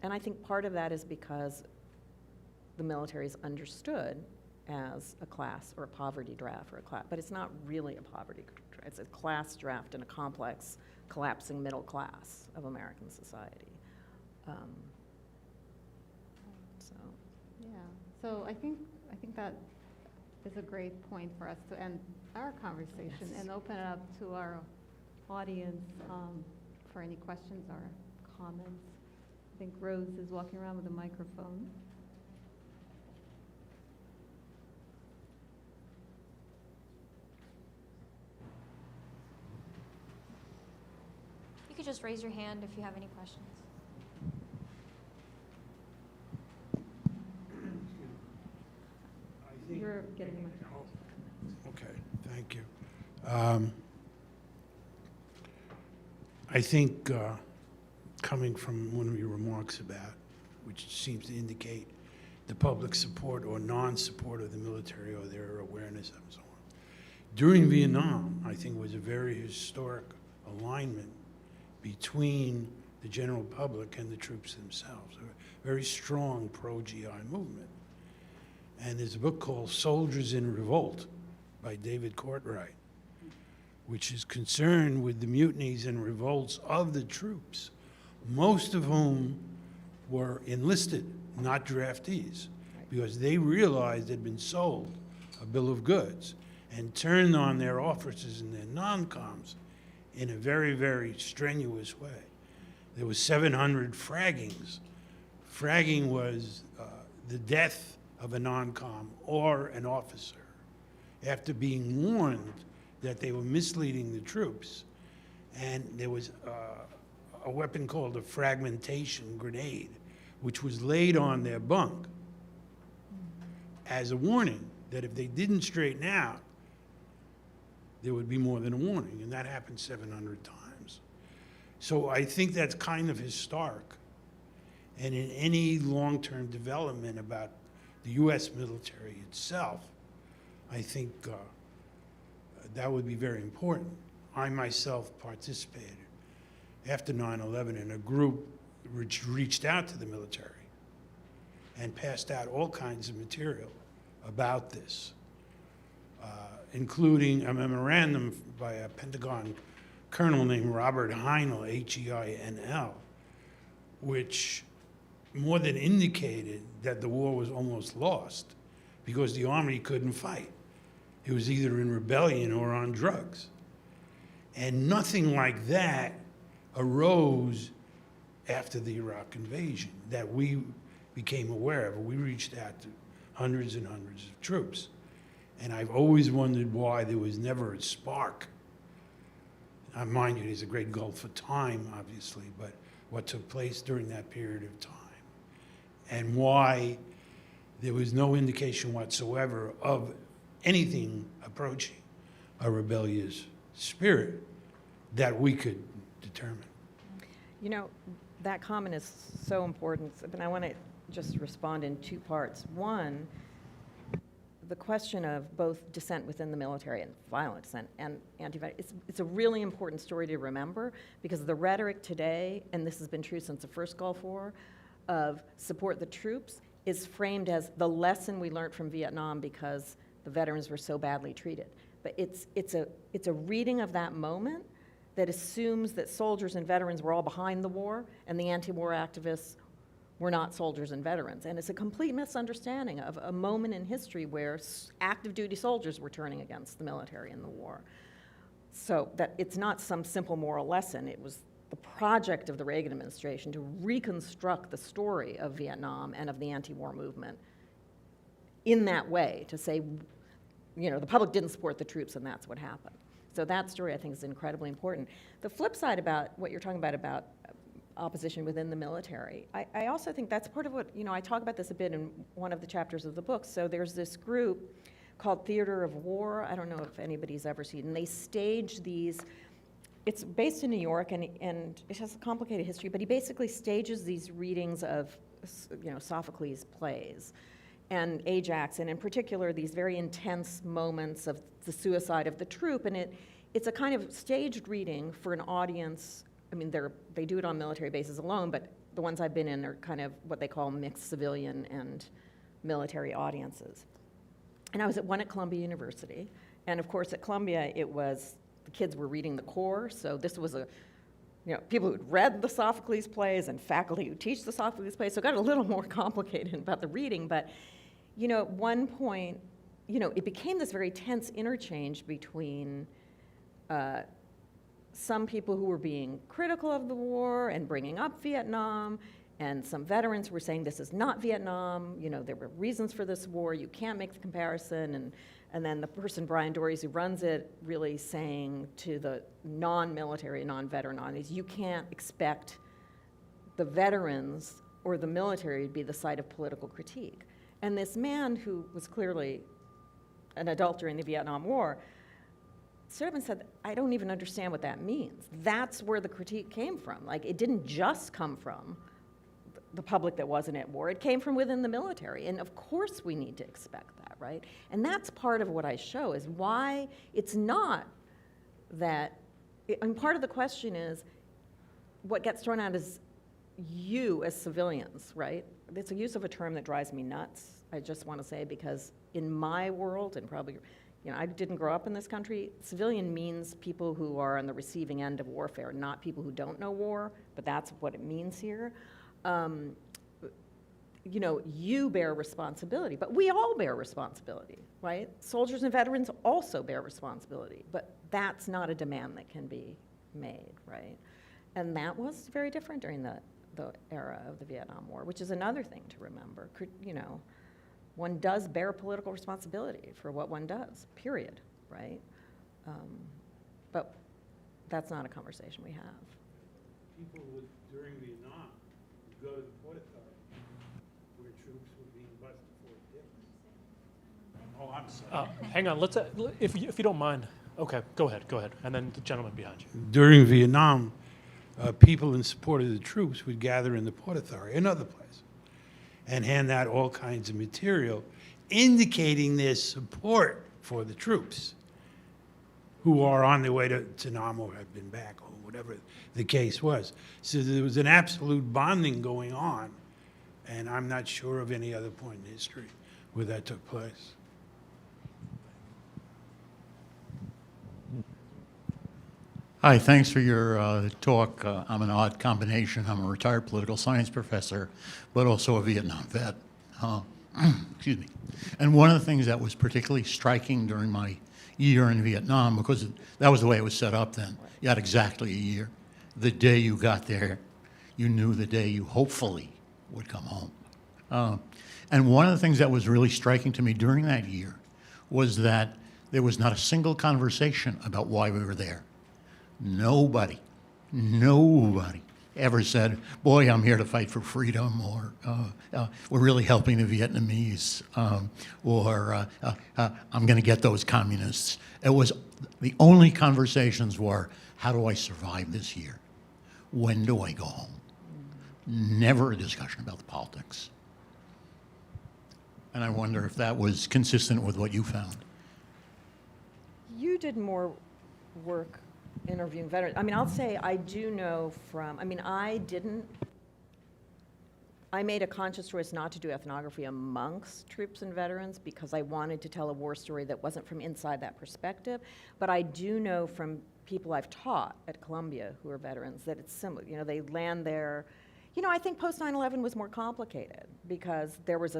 And I think part of that is because the military is understood as a class or a poverty draft or a class, but it's not really a poverty draft. It's a class draft in a complex, collapsing middle class of American society. So I think that is a great point for us to end our conversation and open it up to our audience for any questions or comments. I think Rose is walking around with a microphone. You could just raise your hand if you have any questions. You're getting a microphone. Okay, thank you. I think coming from one of your remarks about, which seems to indicate the public support or non-support of the military or their awareness and so on. During Vietnam, I think was a very historic alignment between the general public and the troops themselves, a very strong pro-GI movement. And there's a book called Soldiers in Revolt by David Courtwright, which is concerned with the mutinies and revolts of the troops, most of whom were enlisted, not draftees, because they realized they'd been sold a bill of goods and turned on their officers and their non-coms in a very, very strenuous way. There was 700 fraggings. Fragging was the death of a non-com or an officer after being warned that they were misleading the troops. And there was a weapon called a fragmentation grenade, which was laid on their bunk as a warning that if they didn't straighten out, there would be more than a warning, and that happened 700 times. So I think that's kind of historic. And in any long-term development about the U.S. military itself, I think that would be very important. I myself participated after 9/11 in a group which reached out to the military and passed out all kinds of material about this, including a memorandum by a Pentagon colonel named Robert Heinl, H-E-I-N-L, which more than indicated that the war was almost lost because the Army couldn't fight. It was either in rebellion or on drugs. And nothing like that arose after the Iraq invasion that we became aware of. We reached out to hundreds and hundreds of troops. And I've always wondered why there was never a spark. Mind you, there's a great gulf of time, obviously, but what took place during that period of time and why there was no indication whatsoever of anything approaching a rebellious spirit that we could determine. You know, that comment is so important, and I want to just respond in two parts. One, the question of both dissent within the military and violent dissent and anti-violence, it's a really important story to remember because the rhetoric today, and this has been true since the first Gulf War, of support the troops is framed as the lesson we learned from Vietnam because the veterans were so badly treated. But it's a reading of that moment that assumes that soldiers and veterans were all behind the war and the anti-war activists were not soldiers and veterans. And it's a complete misunderstanding of a moment in history where active duty soldiers were turning against the military in the war. So that it's not some simple moral lesson. It was the project of the Reagan administration to reconstruct the story of Vietnam and of the anti-war movement in that way, to say, you know, the public didn't support the troops and that's what happened. So that story, I think, is incredibly important. The flip side about what you're talking about opposition within the military, I also think that's part of what, you know, I talk about this a bit in one of the chapters of the book. So there's this group called Theater of War. I don't know if anybody's ever seen it. And they stage these, it's based in New York, and it has a complicated history, but he basically stages these readings of, you know, Sophocles' plays and Ajax, and in particular, these very intense moments of the suicide of the troop. And it's a kind of staged reading for an audience. I mean, they do it on military bases alone, but the ones I've been in are kind of what they call mixed civilian and military audiences. And I was at one at Columbia University, and of course at Columbia the kids were reading the core, so this was people who'd read the Sophocles plays and faculty who teach the Sophocles plays, so it got a little more complicated about the reading, but you know, at one point, you know, it became this very tense interchange between some people who were being critical of the war and bringing up Vietnam, and some veterans were saying this is not Vietnam, you know, there were reasons for this war, you can't make the comparison, and then the person, Brian Dories, who runs it, really saying to the non-military, non-veteran audience, you can't expect the veterans or the military to be the site of political critique. And this man, who was clearly an adult during the Vietnam War, stood up and said, I don't even understand what that means. That's where the critique came from. Like, it didn't just come from the public that wasn't at war. It came from within the military. And of course we need to expect that, right? And that's part of what I show, is why it's not that, and part of the question is, what gets thrown out is you as civilians, right? It's a use of a term that drives me nuts, I just want to say, because in my world, and probably, you know, I didn't grow up in this country, civilian means people who are on the receiving end of warfare, not people who don't know war, but that's what it means here. You know, you bear responsibility, but we all bear responsibility, right? Soldiers and veterans also bear responsibility, but that's not a demand that can be made, right? And that was very different during the era of the Vietnam War, which is another thing to remember. You know, one does bear political responsibility for what one does, period, right? But that's not a conversation we have. people would, during Vietnam, would go to the Port Authority where troops were being busted for it. Oh, I'm sorry. Hang on, let's, if you don't mind. Okay, go ahead, and then the gentleman behind you. During Vietnam, people in support of the troops would gather in the Port Authority and other places and hand out all kinds of material indicating their support for the troops who are on their way to Nam or have been back or whatever the case was. So there was an absolute bonding going on, and I'm not sure of any other point in history where that took place. Hi, thanks for your talk. I'm an odd combination. I'm a retired political science professor, but also a Vietnam vet. Excuse me. And one of the things that was particularly striking during my year in Vietnam, because that was the way it was set up then, you had exactly a year. The day you got there, you knew the day you hopefully would come home. And one of the things that was really striking to me during that year was that there was not a single conversation about why we were there. Nobody ever said, boy, I'm here to fight for freedom, or we're really helping the Vietnamese, or I'm going to get those communists. It was, the only conversations were, how do I survive this year? When do I go home? Never a discussion about the politics. And I wonder if that was consistent with what you found. You did more work interviewing veterans. I mean, I'll say I do know from, I mean, I made a conscious choice not to do ethnography amongst troops and veterans because I wanted to tell a war story that wasn't from inside that perspective. But I do know from people I've taught at Columbia who are veterans that it's similar. You know, they land there. You know, I think post-9/11 was more complicated because there was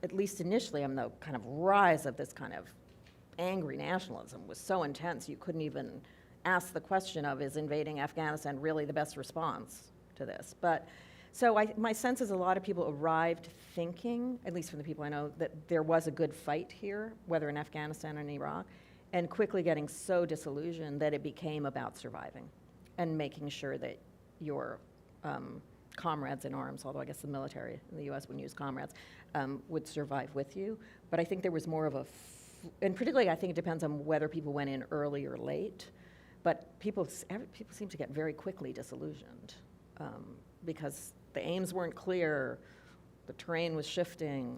at least initially, the kind of rise of this kind of angry nationalism was so intense you couldn't even ask the question of, is invading Afghanistan really the best response to this? But so my sense is a lot of people arrived thinking, at least from the people I know, that there was a good fight here, whether in Afghanistan or in Iraq, and quickly getting so disillusioned that it became about surviving and making sure that your comrades in arms, although I guess the military in the US wouldn't use comrades, would survive with you. But I think there was more of and particularly I think it depends on whether people went in early or late. But people seem to get very quickly disillusioned because the aims weren't clear, the terrain was shifting,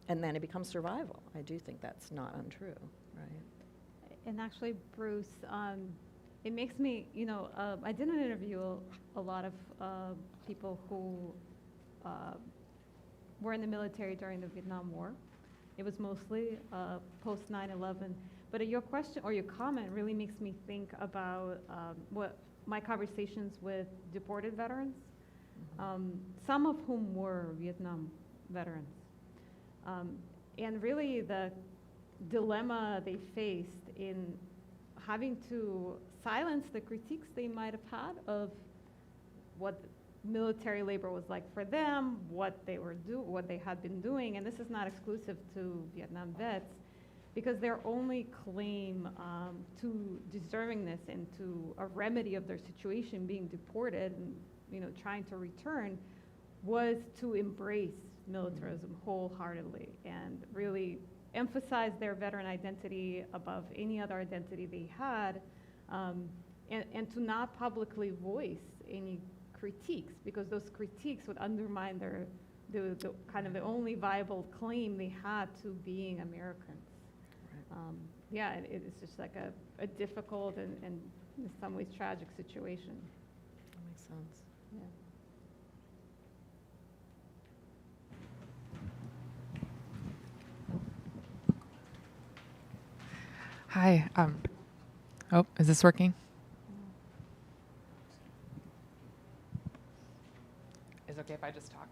and then it becomes survival. I do think that's not untrue, right? And actually, Bruce, it makes me, I did an interview a lot of people who were in the military during the Vietnam War. It was mostly post 9/11. But your question or your comment really makes me think about what my conversations with deported veterans, some of whom were Vietnam veterans. And really the dilemma they faced in having to silence the critiques they might have had of what military labor was like for them, what they had been doing, and this is not exclusive to Vietnam vets, because their only claim to deservingness and to a remedy of their situation, being deported and trying to return, was to embrace militarism wholeheartedly and really emphasize their veteran identity above any other identity they had, and to not publicly voice any critiques, because those critiques would undermine the kind of the only viable claim they had to being Americans. Yeah, it's just like a difficult and in some ways tragic situation. That makes sense. Yeah. Hi. Oh, is this working? Is it okay if I just talk?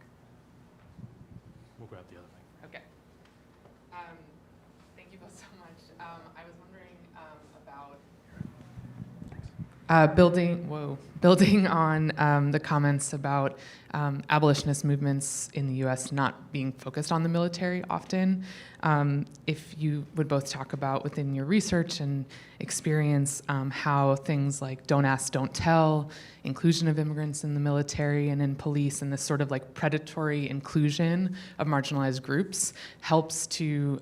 We'll grab the other thing. Okay. Thank you both so much. I was wondering about. Building on the comments about abolitionist movements in the U.S. not being focused on the military often, if you would both talk about within your research and experience how things like don't ask, don't tell, inclusion of immigrants in the military and in police, and this sort of like predatory inclusion of marginalized groups helps to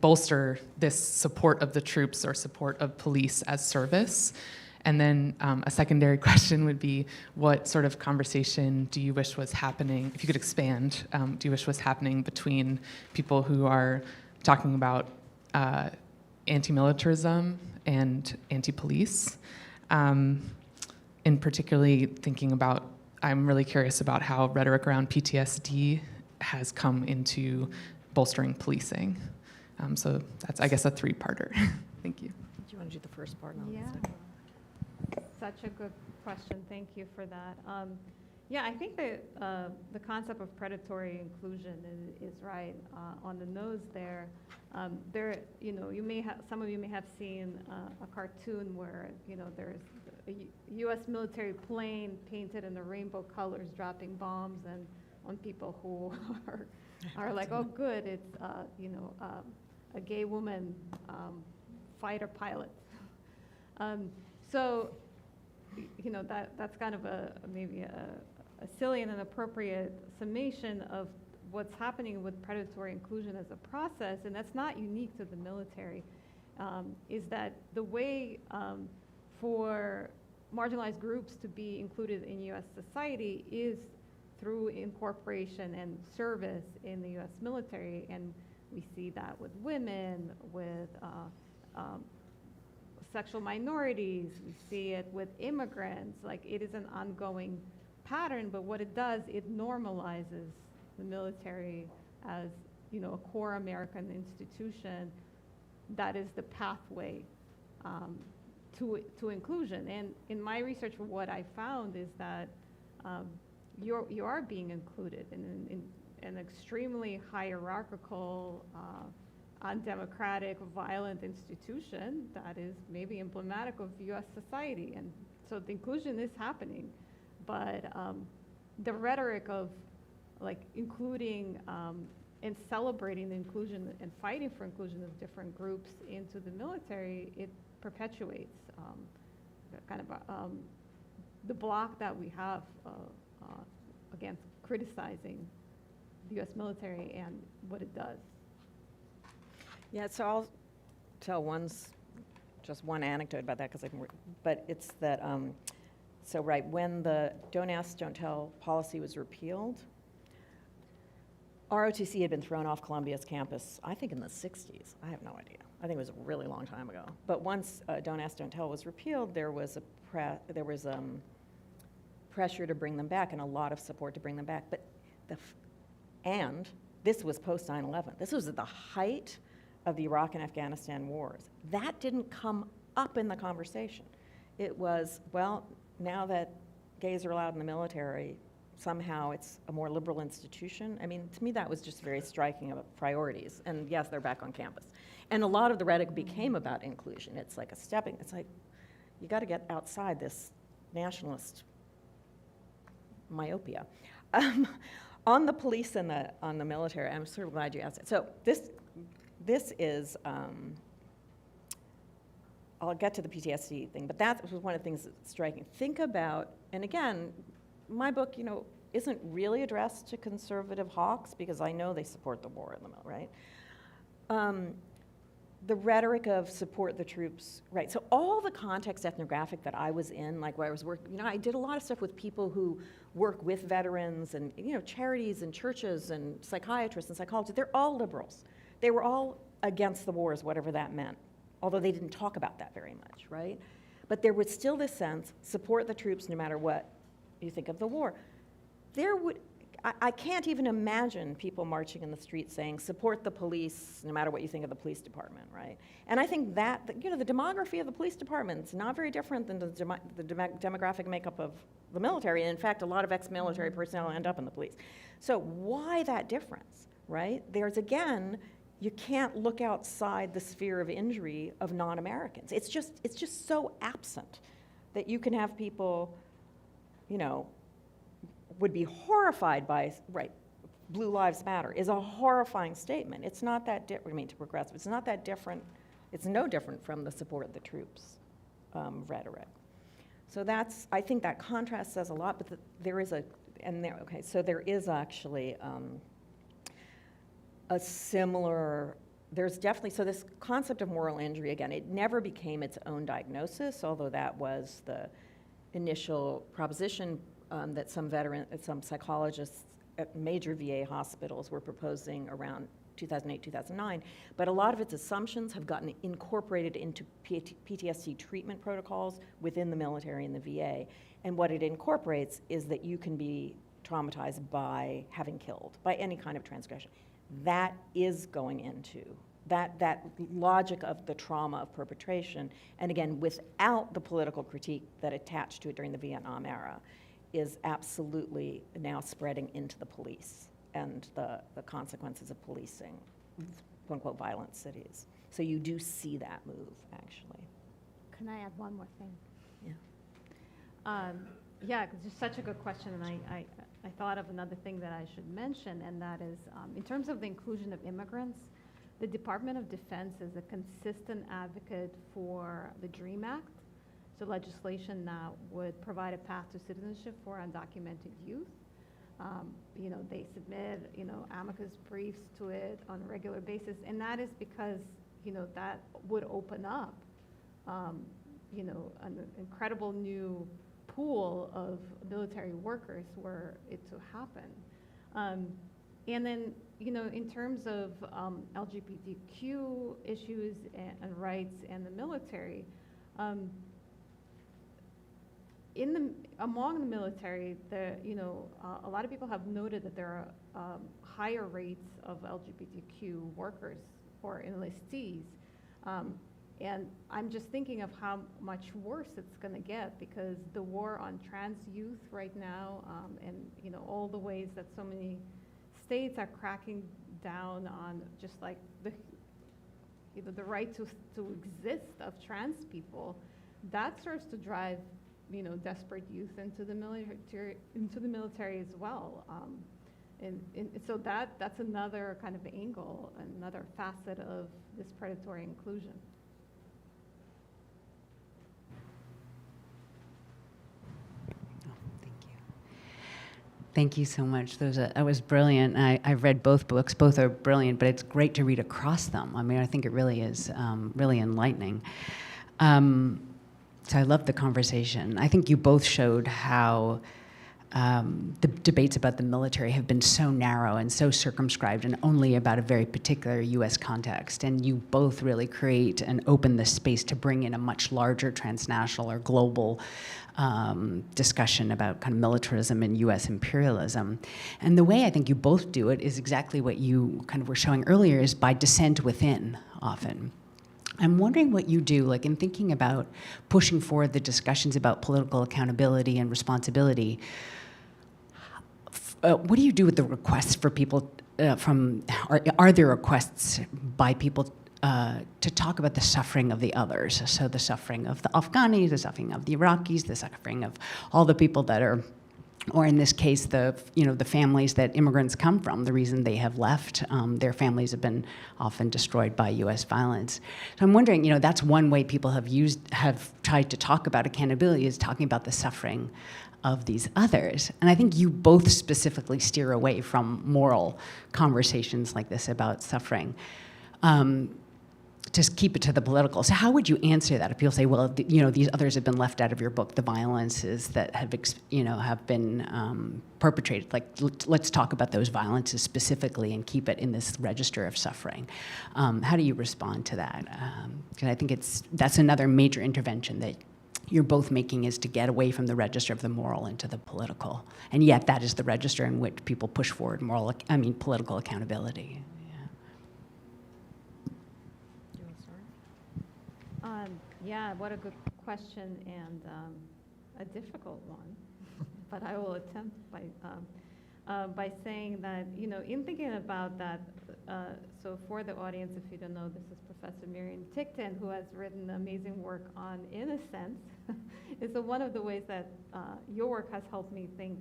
bolster this support of the troops or support of police as service. And then a secondary question would be, what sort of conversation do you wish was happening, if you could expand, do you wish was happening between people who are talking about anti-militarism and anti-police? In particularly thinking about, I'm really curious about how rhetoric around PTSD has come into bolstering policing. So that's, I guess, a three-parter. Thank you. Do you want to do the first part? And I'll do the Yeah. second? Such a good question. Thank you for that. Yeah, I think that the concept of predatory inclusion is right on the nose there. You may have, some of you may have seen a cartoon where, there's a U.S. military plane painted in the rainbow colors dropping bombs and on people who are like, oh, good, it's a gay woman fighter pilot. So, that's kind of maybe a silly and inappropriate summation of what's happening with predatory inclusion as a process, and that's not unique to the military. Is that the way for marginalized groups to be included in U.S. society is through incorporation and service in the U.S. military, and we see that with women, with sexual minorities, we see it with immigrants. Like, it is an ongoing pattern, but what it does, it normalizes the military as, a core American institution that is the pathway to inclusion. And in my research, what I found is that you are being included in an extremely hierarchical, undemocratic, violent institution that is maybe emblematic of U.S. society. And so the inclusion is happening, but the rhetoric of including and celebrating the inclusion and fighting for inclusion of different groups into the military, it perpetuates the block that we have against criticizing the U.S. military and what it does. Yeah, so I'll tell just one anecdote about that, but it's that, when the Don't Ask, Don't Tell policy was repealed, ROTC had been thrown off Columbia's campus, I think in the 60s. I have no idea. I think it was a really long time ago. But once Don't Ask, Don't Tell was repealed, there was pressure to bring them back and a lot of support to bring them back. But and this was post 9/11. This was at the height of the Iraq and Afghanistan wars. That didn't come up in the conversation. It was, well, now that gays are allowed in the military, somehow it's a more liberal institution. I mean, to me, that was just very striking of priorities. And yes, they're back on campus. And a lot of the rhetoric became about inclusion. It's like it's like, you got to get outside this nationalist myopia. On the police and on the military, I'm sort of glad you asked it. So this is, I'll get to the PTSD thing, but that was one of the things that's striking. Think about, and again, my book, isn't really addressed to conservative hawks because I know they support the war in the middle, right? The rhetoric of support the troops, right? So all the context ethnographic that I was in, like where I was working, I did a lot of stuff with people who work with veterans and, charities and churches and psychiatrists and psychologists. They're all liberals. They were all against the wars, whatever that meant, although they didn't talk about that very much, right? But there was still this sense, support the troops no matter what you think of the war. I can't even imagine people marching in the street saying, support the police no matter what you think of the police department, right? And I think that, the demography of the police department is not very different than the demographic makeup of the military. And in fact, a lot of ex-military personnel end up in the police. So why that difference, right? There's, again, you can't look outside the sphere of injury of non-Americans. It's just so absent that you can have people, you know, would be horrified by, right, Blue Lives Matter is a horrifying statement. It's not that different, I mean, to progressive, it's not that different, it's no different from the support of the troops rhetoric. So that's, I think that contrast says a lot, but there is a, and there, okay, so there is actually a similar, there's definitely, so this concept of moral injury, again, it never became its own diagnosis, although that was the initial proposition that some psychologists at major VA hospitals were proposing around 2008, 2009, but a lot of its assumptions have gotten incorporated into PTSD treatment protocols within the military and the VA. And what it incorporates is that you can be traumatized by having killed, by any kind of transgression. That is going into that logic of the trauma of perpetration, and again, without the political critique that attached to it during the Vietnam era, is absolutely now spreading into the police and the consequences of policing, quote unquote, violent cities. So you do see that move, actually. Can I add one more thing? Yeah. Yeah, because it's such a good question, and I thought of another thing that I should mention, and that is, in terms of the inclusion of immigrants, the Department of Defense is a consistent advocate for the DREAM Act, so legislation that would provide a path to citizenship for undocumented youth. You know, they submit, you know, amicus briefs to it on a regular basis, and that is because, you know, that would open up, you know, an incredible new pool of military workers were it to happen. And then, you know, in terms of LGBTQ issues and rights and the military, among the military, you know, a lot of people have noted that there are higher rates of LGBTQ workers or enlistees. And I'm just thinking of how much worse it's going to get, because the war on trans youth right now, and you know, all the ways that so many states are cracking down on just like the, you know, the right to exist of trans people, that starts to drive, you know, desperate youth into the military as well. And so that's another kind of angle, another facet of this predatory inclusion. Thank you so much. That was brilliant. I've read both books. Both are brilliant, but it's great to read across them. I mean, I think it really is really enlightening. So I love the conversation. I think you both showed how the debates about the military have been so narrow and so circumscribed and only about a very particular US context. And you both really create and open the space to bring in a much larger transnational or global discussion about kind of militarism and US imperialism. And the way I think you both do it is exactly what you kind of were showing earlier, is by dissent within often. I'm wondering what you do, like in thinking about pushing forward the discussions about political accountability and responsibility. What do you do with the requests for people are there requests by people to talk about the suffering of the others? So the suffering of the Afghans, the suffering of the Iraqis, the suffering of all the people that are, or in this case, the families that immigrants come from. The reason they have left, their families have been often destroyed by U.S. violence. So I'm wondering, that's one way people have tried to talk about accountability, is talking about the suffering of these others. And I think you both specifically steer away from moral conversations like this about suffering. Just keep it to the political. So how would you answer that if people say, well, these others have been left out of your book, the violences that have been perpetrated? Like, let's talk about those violences specifically and keep it in this register of suffering. How do you respond to that? Because I think that's another major intervention that you're both making, is to get away from the register of the moral into the political. And yet that is the register in which people push forward political accountability. Yeah, what a good question, and a difficult one. But I will attempt by saying that, in thinking about that so for the audience, if you don't know, this is Professor Miriam Tickton, who has written amazing work on innocence. And so one of the ways that your work has helped me think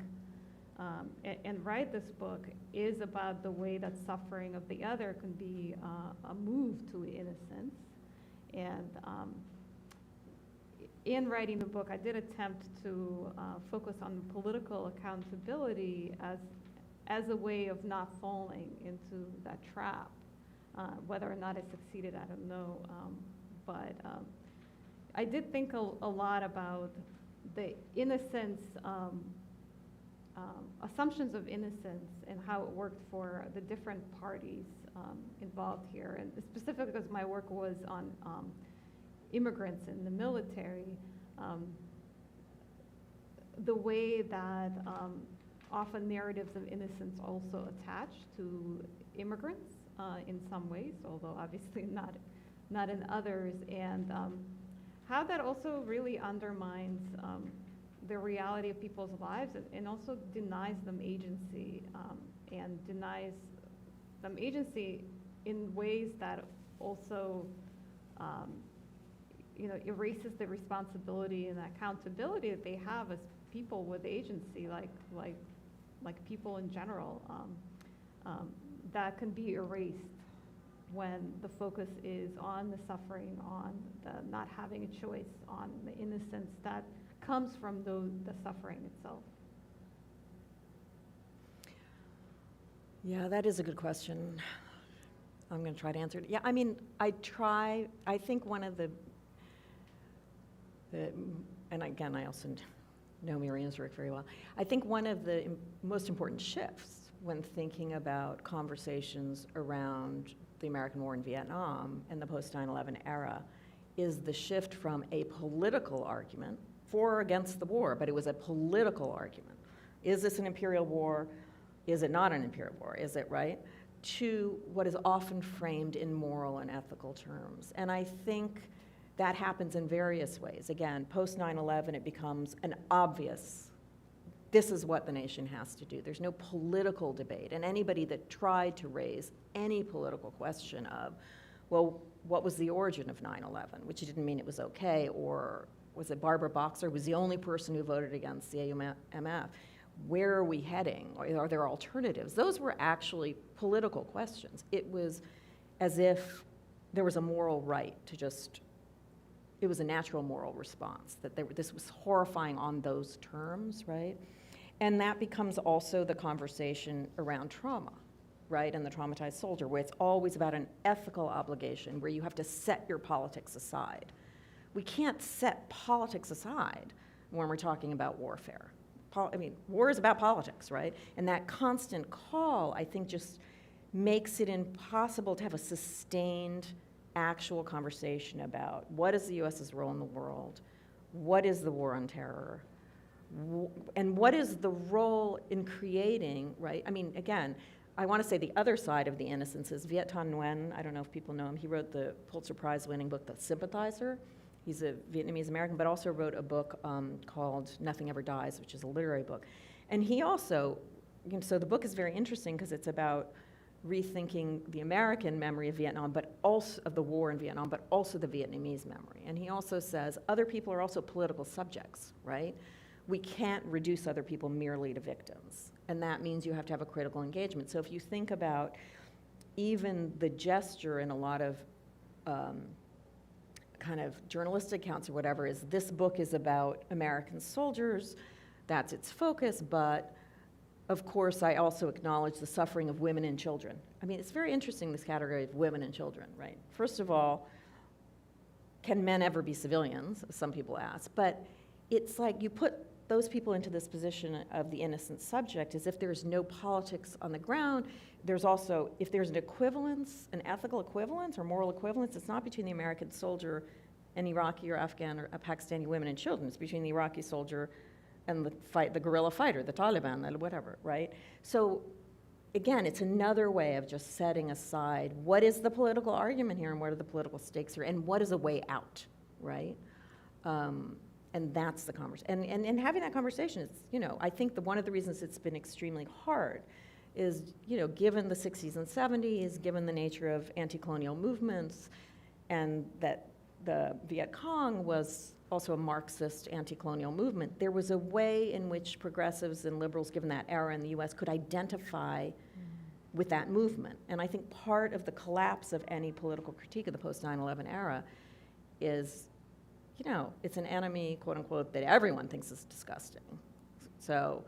and write this book is about the way that suffering of the other can be a move to innocence. And in writing the book, I did attempt to focus on political accountability as a way of not falling into that trap. Whether or not I succeeded, I don't know. But I did think a lot about the innocence, assumptions of innocence and how it worked for the different parties involved here. And specifically because my work was on immigrants in the military, the way that often narratives of innocence also attach to immigrants in some ways, although obviously not in others, and how that also really undermines the reality of people's lives and also denies them agency, and denies them agency in ways that also erases the responsibility and accountability that they have as people with agency, like people in general, that can be erased when the focus is on the suffering, on the not having a choice, on the innocence that comes from the suffering itself. Yeah, that is a good question. I'm going to try to answer it. Yeah, I mean, I think one of the and again, I also know Miriam's work very well. I think one of the most important shifts when thinking about conversations around the American war in Vietnam and the post-9/11 era is the shift from a political argument for or against the war, but it was a political argument. Is this an imperial war? Is it not an imperial war? Is it right? To what is often framed in moral and ethical terms. And I think that happens in various ways. Again, post-9/11, it becomes an obvious, this is what the nation has to do. There's no political debate. And anybody that tried to raise any political question of, well, what was the origin of 9/11, which didn't mean it was okay, or was it Barbara Boxer was the only person who voted against the AUMF? Where are we heading? Or are there alternatives? Those were actually political questions. It was as if there was a moral right to just, it was a natural moral response, that this was horrifying on those terms, right? And that becomes also the conversation around trauma, right? And the traumatized soldier, where it's always about an ethical obligation, where you have to set your politics aside. We can't set politics aside when we're talking about warfare. I mean, war is about politics, right? And that constant call, I think, just makes it impossible to have a sustained, actual conversation about what is the U.S.'s role in the world, what is the war on terror, and what is the role in creating, right? I mean, again, I want to say the other side of the innocence is Viet Thanh Nguyen. I don't know if people know him. He wrote the Pulitzer Prize-winning book, The Sympathizer. He's a Vietnamese American, but also wrote a book called Nothing Ever Dies, which is a literary book. And he also, so the book is very interesting because it's about rethinking the American memory of Vietnam, but also of the war in Vietnam, but also the Vietnamese memory. And he also says other people are also political subjects, right? We can't reduce other people merely to victims. And that means you have to have a critical engagement. So if you think about even the gesture in a lot of kind of journalistic accounts or whatever, is this book is about American soldiers, that's its focus, but of course I also acknowledge the suffering of women and children. I mean, it's very interesting, this category of women and children, right? First of all, can men ever be civilians, as some people ask, but it's like you put those people into this position of the innocent subject as if there's no politics on the ground. There's also, if there's an equivalence, an ethical equivalence or moral equivalence, it's not between the American soldier and Iraqi or Afghan or Pakistani women and children. It's between the Iraqi soldier and the guerrilla fighter, the Taliban, whatever, right? So again, it's another way of just setting aside what is the political argument here and what are the political stakes here and what is a way out, right? And that's the conversation. And having that conversation is, I think one of the reasons it's been extremely hard is, given the 60s and 70s, given the nature of anti-colonial movements, and that the Viet Cong was also a Marxist anti-colonial movement, there was a way in which progressives and liberals, given that era in the US, could identify with that movement. And I think part of the collapse of any political critique of the post-9/11 era is, it's an enemy, quote unquote, that everyone thinks is disgusting. So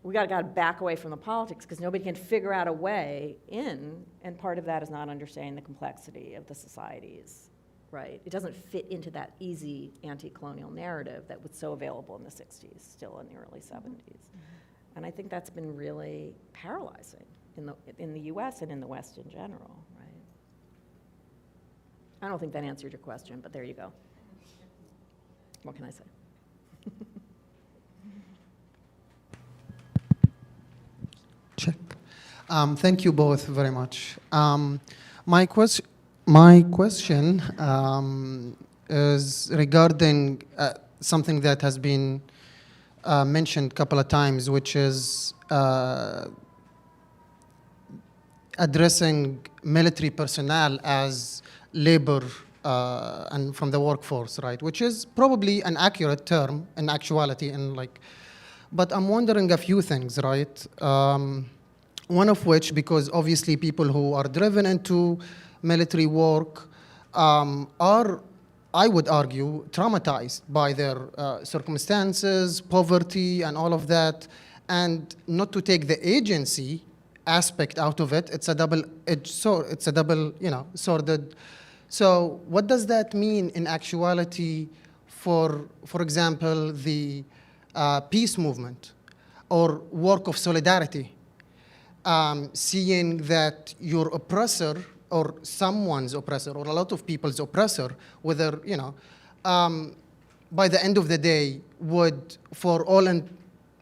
we got to back away from the politics because nobody can figure out a way in, and part of that is not understanding the complexity of the societies, right? It doesn't fit into that easy anti-colonial narrative that was so available in the 60s, still in the early 70s. And I think that's been really paralyzing in the US and in the West in general, right? I don't think that answered your question, but there you go. What can I say? Check. Thank you both very much. My question is regarding something that has been mentioned a couple of times, which is addressing military personnel as labor and from the workforce, right? Which is probably an accurate term in actuality, but I'm wondering a few things, right? One of which, because obviously people who are driven into military work are, I would argue, traumatized by their circumstances, poverty, and all of that. And not to take the agency aspect out of it, it's a double-edged sword. It's a double, sworded. So what does that mean in actuality for example, the peace movement or work of solidarity? Seeing that your oppressor or someone's oppressor or a lot of people's oppressor, whether, by the end of the day would, for all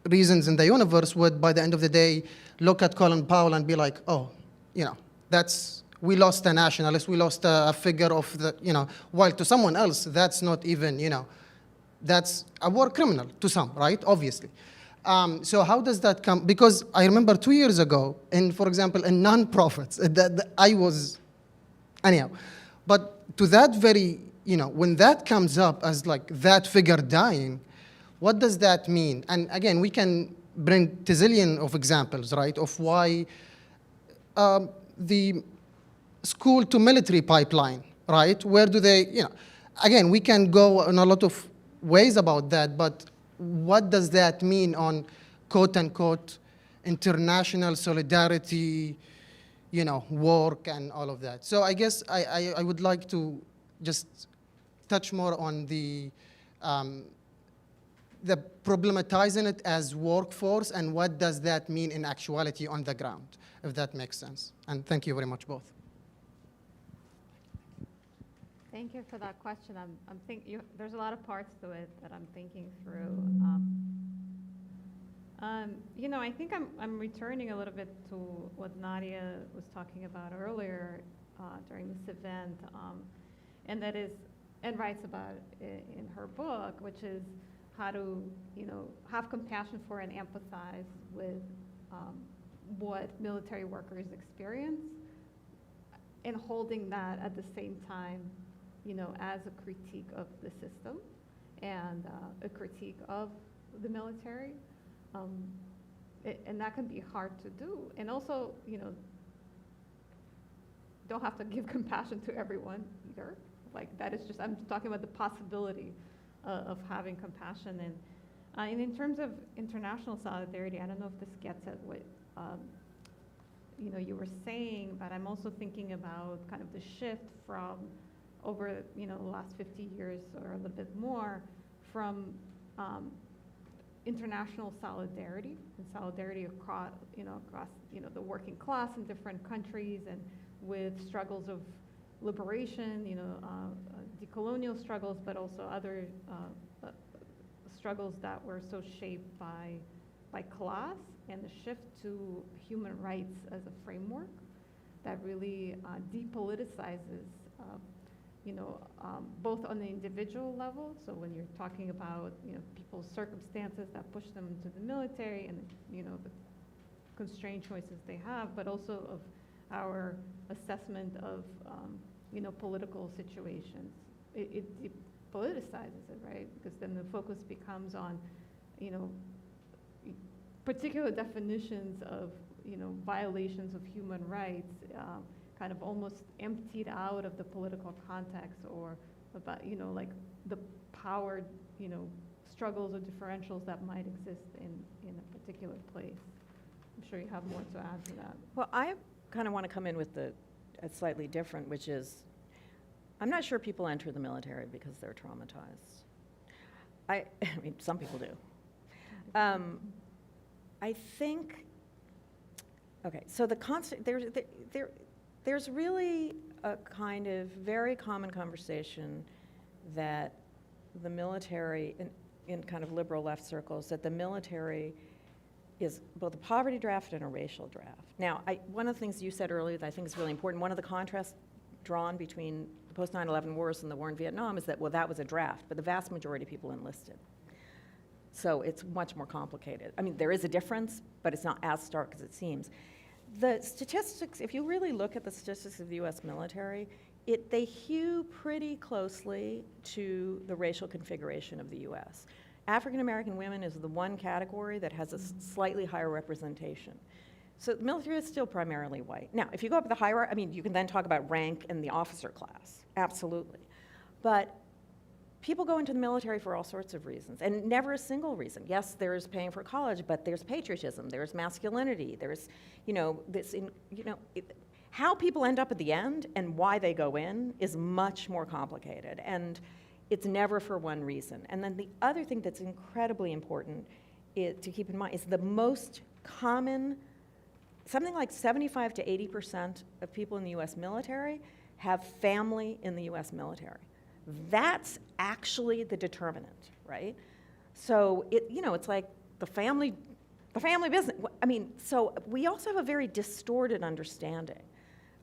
reasons in the universe, would by the end of the day look at Colin Powell and be like, oh, we lost a nationalist, we lost a figure of the, while to someone else, that's not even, that's a war criminal to some, right? Obviously. So how does that come? Because I remember 2 years ago, for example, in non-profits, I was, anyhow. But to that very, when that comes up as that figure dying, what does that mean? And again, we can bring a zillion of examples, right, of why the school to military pipeline, right? Where do they, again, we can go in a lot of ways about that, but what does that mean on quote unquote international solidarity, work and all of that? So I guess I would like to just touch more on the problematizing it as workforce and what does that mean in actuality on the ground, if that makes sense. And thank you very much both. Thank you for that question. I'm thinking there's a lot of parts to it that I'm thinking through. I think I'm returning a little bit to what Nadia was talking about earlier during this event, and that is, and writes about it in her book, which is how to, have compassion for and empathize with what military workers experience, and holding that at the same time, as a critique of the system and a critique of the military. And that can be hard to do. And also, don't have to give compassion to everyone either. That is just, I'm talking about the possibility of having compassion. And in terms of international solidarity, I don't know if this gets at what you were saying, but I'm also thinking about kind of the shift from over the last 50 years or a little bit more from international solidarity and solidarity across the working class in different countries, and with struggles of liberation, decolonial struggles, but also other struggles that were so shaped by class, and the shift to human rights as a framework that really depoliticizes both on the individual level. So when you're talking about, people's circumstances that push them into the military, and, the constrained choices they have, but also of our assessment of, political situations. It politicizes it, right? Because then the focus becomes on, particular definitions of, violations of human rights, kind of almost emptied out of the political context, or about, like the power, struggles or differentials that might exist in a particular place. I'm sure you have more to add to that. Well, I kind of want to come in with a slightly different, which is, I'm not sure people enter the military because they're traumatized. I mean, some people do. I think, okay, so the constant, there's really a kind of very common conversation that the military, in kind of liberal left circles, that the military is both a poverty draft and a racial draft. Now, one of the things you said earlier that I think is really important, one of the contrasts drawn between the post-9/11 wars and the war in Vietnam is that, well, that was a draft, but the vast majority of people enlisted. So it's much more complicated. I mean, there is a difference, but it's not as stark as it seems. The statistics, if you really look at the statistics of the US military, they hew pretty closely to the racial configuration of the US. African American women is the one category that has a slightly higher representation. So the military is still primarily white. Now, if you go up the hierarchy, I mean, you can then talk about rank and the officer class, absolutely. But people go into the military for all sorts of reasons, and never a single reason. Yes, there's paying for college, but there's patriotism, there's masculinity, there's, how people end up at the end and why they go in is much more complicated, and it's never for one reason. And then the other thing that's incredibly important to keep in mind is the most common, something like 75 to 80% of people in the US military have family in the US military. That's actually the determinant, right? So it's like the family business. I mean, so we also have a very distorted understanding.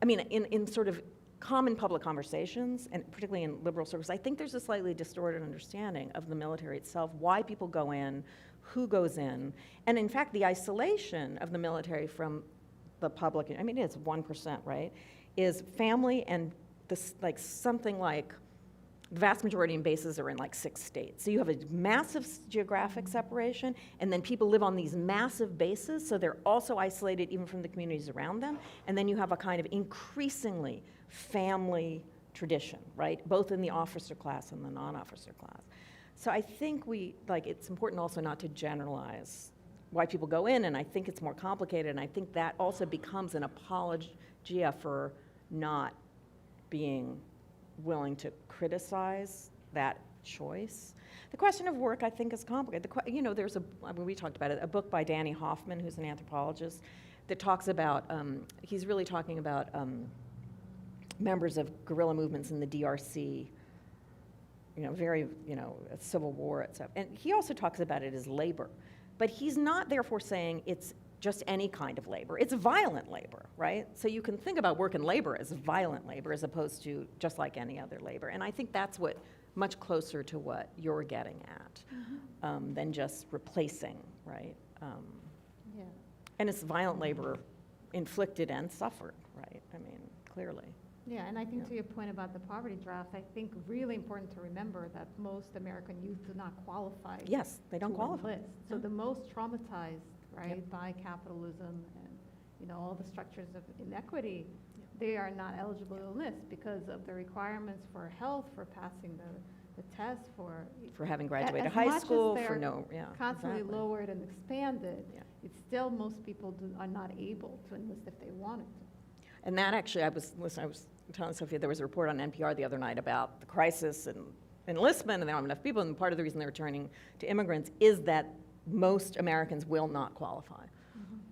I mean, in sort of common public conversations, and particularly in liberal circles, I think there's a slightly distorted understanding of the military itself, why people go in, who goes in, and in fact, the isolation of the military from the public, I mean, it's 1%, right, is family and this, like something like the vast majority in bases are in like 6 states. So you have a massive geographic separation, and then people live on these massive bases, so they're also isolated even from the communities around them. And then you have a kind of increasingly family tradition, right? Both in the officer class and the non-officer class. So I think it's important also not to generalize why people go in, and I think it's more complicated, and I think that also becomes an apologia for not being willing to criticize that choice. The question of work, I think, is complicated. We talked about it, a book by Danny Hoffman, who's an anthropologist, that talks about, he's really talking about members of guerrilla movements in the DRC, civil war, etc. And he also talks about it as labor. But he's not therefore saying it's just any kind of labor. It's violent labor, right? So you can think about work and labor as violent labor as opposed to just like any other labor. And I think that's much closer to what you're getting at than just replacing, right? Yeah. And it's violent labor inflicted and suffered, right? I mean, clearly. Yeah, and I think to your point about the poverty draft, I think really important to remember that most American youth do not qualify. Yes, they don't qualify. Enlist. So the most traumatized, right, Yep. by capitalism and all the structures of inequity, they are not eligible to enlist because of the requirements for health, for passing the test, for having graduated as high much as school, they're for constantly exactly. lowered and expanded. Yeah. It's still most people are not able to enlist if they wanted to. And that actually, I was telling Sofya, there was a report on NPR the other night about the crisis and enlistment, and there aren't enough people, and part of the reason they're turning to immigrants is that most Americans will not qualify.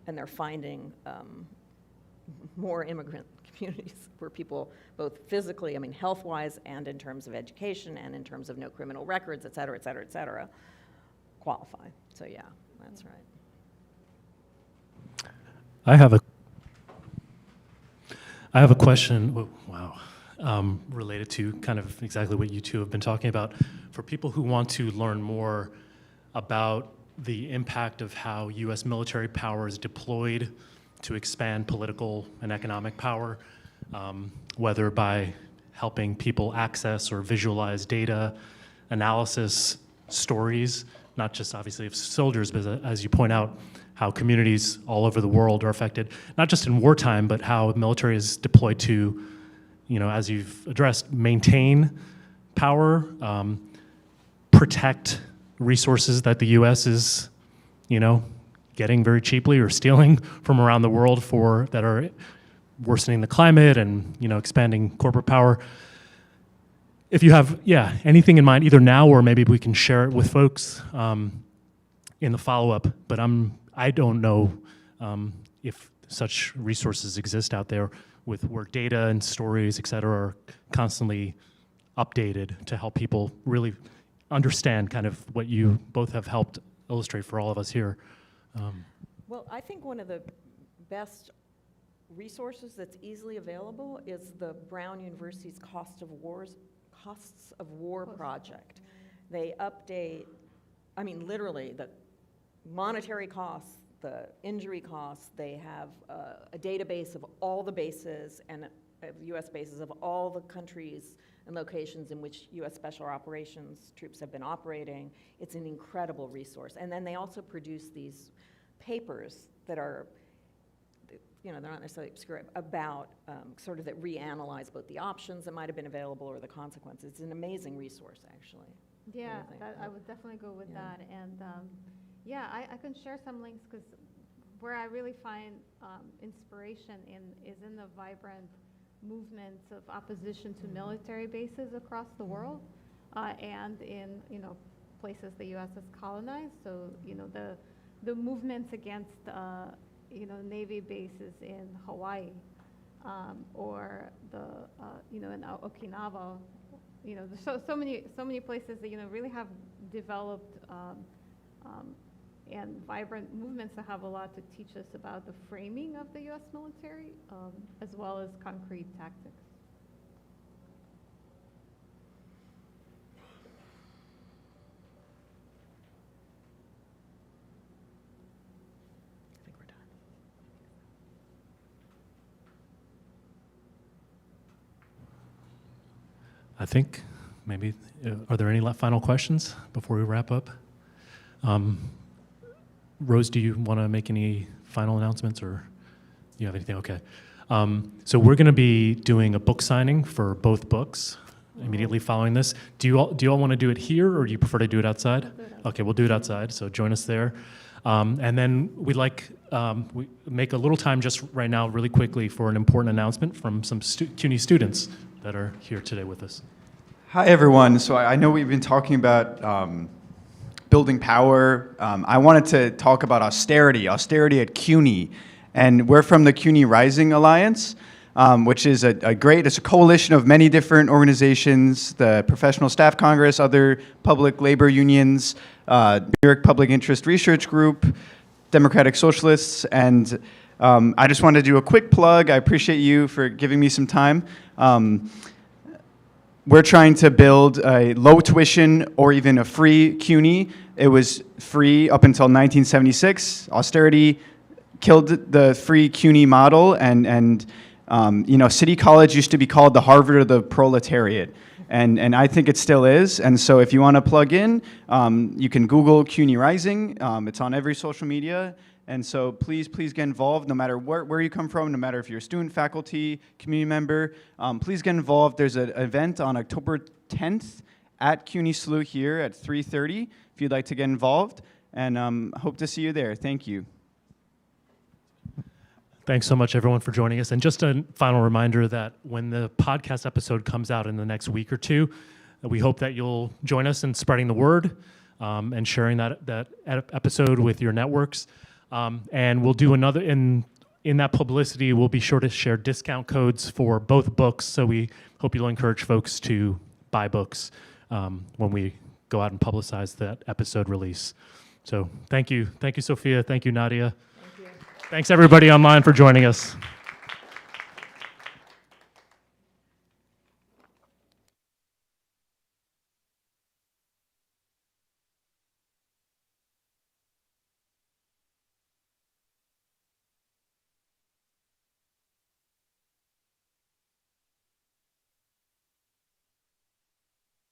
And they're finding more immigrant communities where people both physically, I mean, health-wise, and in terms of education, and in terms of no criminal records, et cetera, et cetera, et cetera, qualify. So yeah, that's right. I have a question, related to kind of exactly what you two have been talking about. For people who want to learn more about the impact of how U.S. military power is deployed to expand political and economic power, whether by helping people access or visualize data, analysis, stories, not just obviously of soldiers, but as you point out, how communities all over the world are affected, not just in wartime, but how military is deployed to, as you've addressed, maintain power, protect resources that the U.S. is, getting very cheaply or stealing from around the world that are worsening the climate and, expanding corporate power. If you have, anything in mind, either now or maybe we can share it with folks in the follow-up, but I don't know if such resources exist out there where data and stories, et cetera, are constantly updated to help people really understand kind of what you both have helped illustrate for all of us here. Well, I think one of the best resources that's easily available is the Brown University's Costs of War project. They update, literally, the monetary costs, the injury costs. They have a database of all the bases and U.S. bases of all the countries and locations in which U.S. Special Operations troops have been operating. It's an incredible resource. And then they also produce these papers that are, they're not necessarily obscure, about sort of that reanalyze both the options that might have been available or the consequences. It's an amazing resource, actually. Yeah, I would definitely go with that. And I can share some links, because where I really find inspiration is in the vibrant movements of opposition to military bases across the world, and in places the U.S. has colonized. So the movements against Navy bases in Hawaii, or in Okinawa. There's so many places that really have developed and vibrant movements that have a lot to teach us about the framing of the U.S. military, as well as concrete tactics. I think we're done. I think maybe, are there any final questions before we wrap up? Rose, do you want to make any final announcements, or do you have anything? Okay. So we're going to be doing a book signing for both books immediately following this. Do you all want to do it here, or do you prefer to do it outside? Okay, we'll do it outside, so join us there. And then we'd like we make a little time just right now really quickly for an important announcement from some CUNY students that are here today with us. Hi, everyone. So I know we've been talking about building power. I wanted to talk about austerity at CUNY. And we're from the CUNY Rising Alliance, which is it's a coalition of many different organizations, the Professional Staff Congress, other public labor unions, New York Public Interest Research Group, Democratic Socialists, and I just wanted to do a quick plug. I appreciate you for giving me some time. We're trying to build a low tuition or even a free CUNY. It was free up until 1976. Austerity killed the free CUNY model, and City College used to be called the Harvard of the proletariat, and I think it still is. And so if you want to plug in, you can Google CUNY Rising. It's on every social media. And so please get involved, no matter where you come from, no matter if you're a student, faculty, community member. Please get involved. There's an event on October 10th at CUNY SLU here at 3:30 if you'd like to get involved. And hope to see you there. Thank you. Thanks so much, everyone, for joining us. And just a final reminder that when the podcast episode comes out in the next week or two, we hope that you'll join us in spreading the word and sharing that episode with your networks. And we'll do another, in that publicity, we'll be sure to share discount codes for both books. So we hope you'll encourage folks to buy books when we go out and publicize that episode release. So thank you. Thank you, Sofya. Thank you, Nadia. Thank you. Thanks, everybody online, for joining us.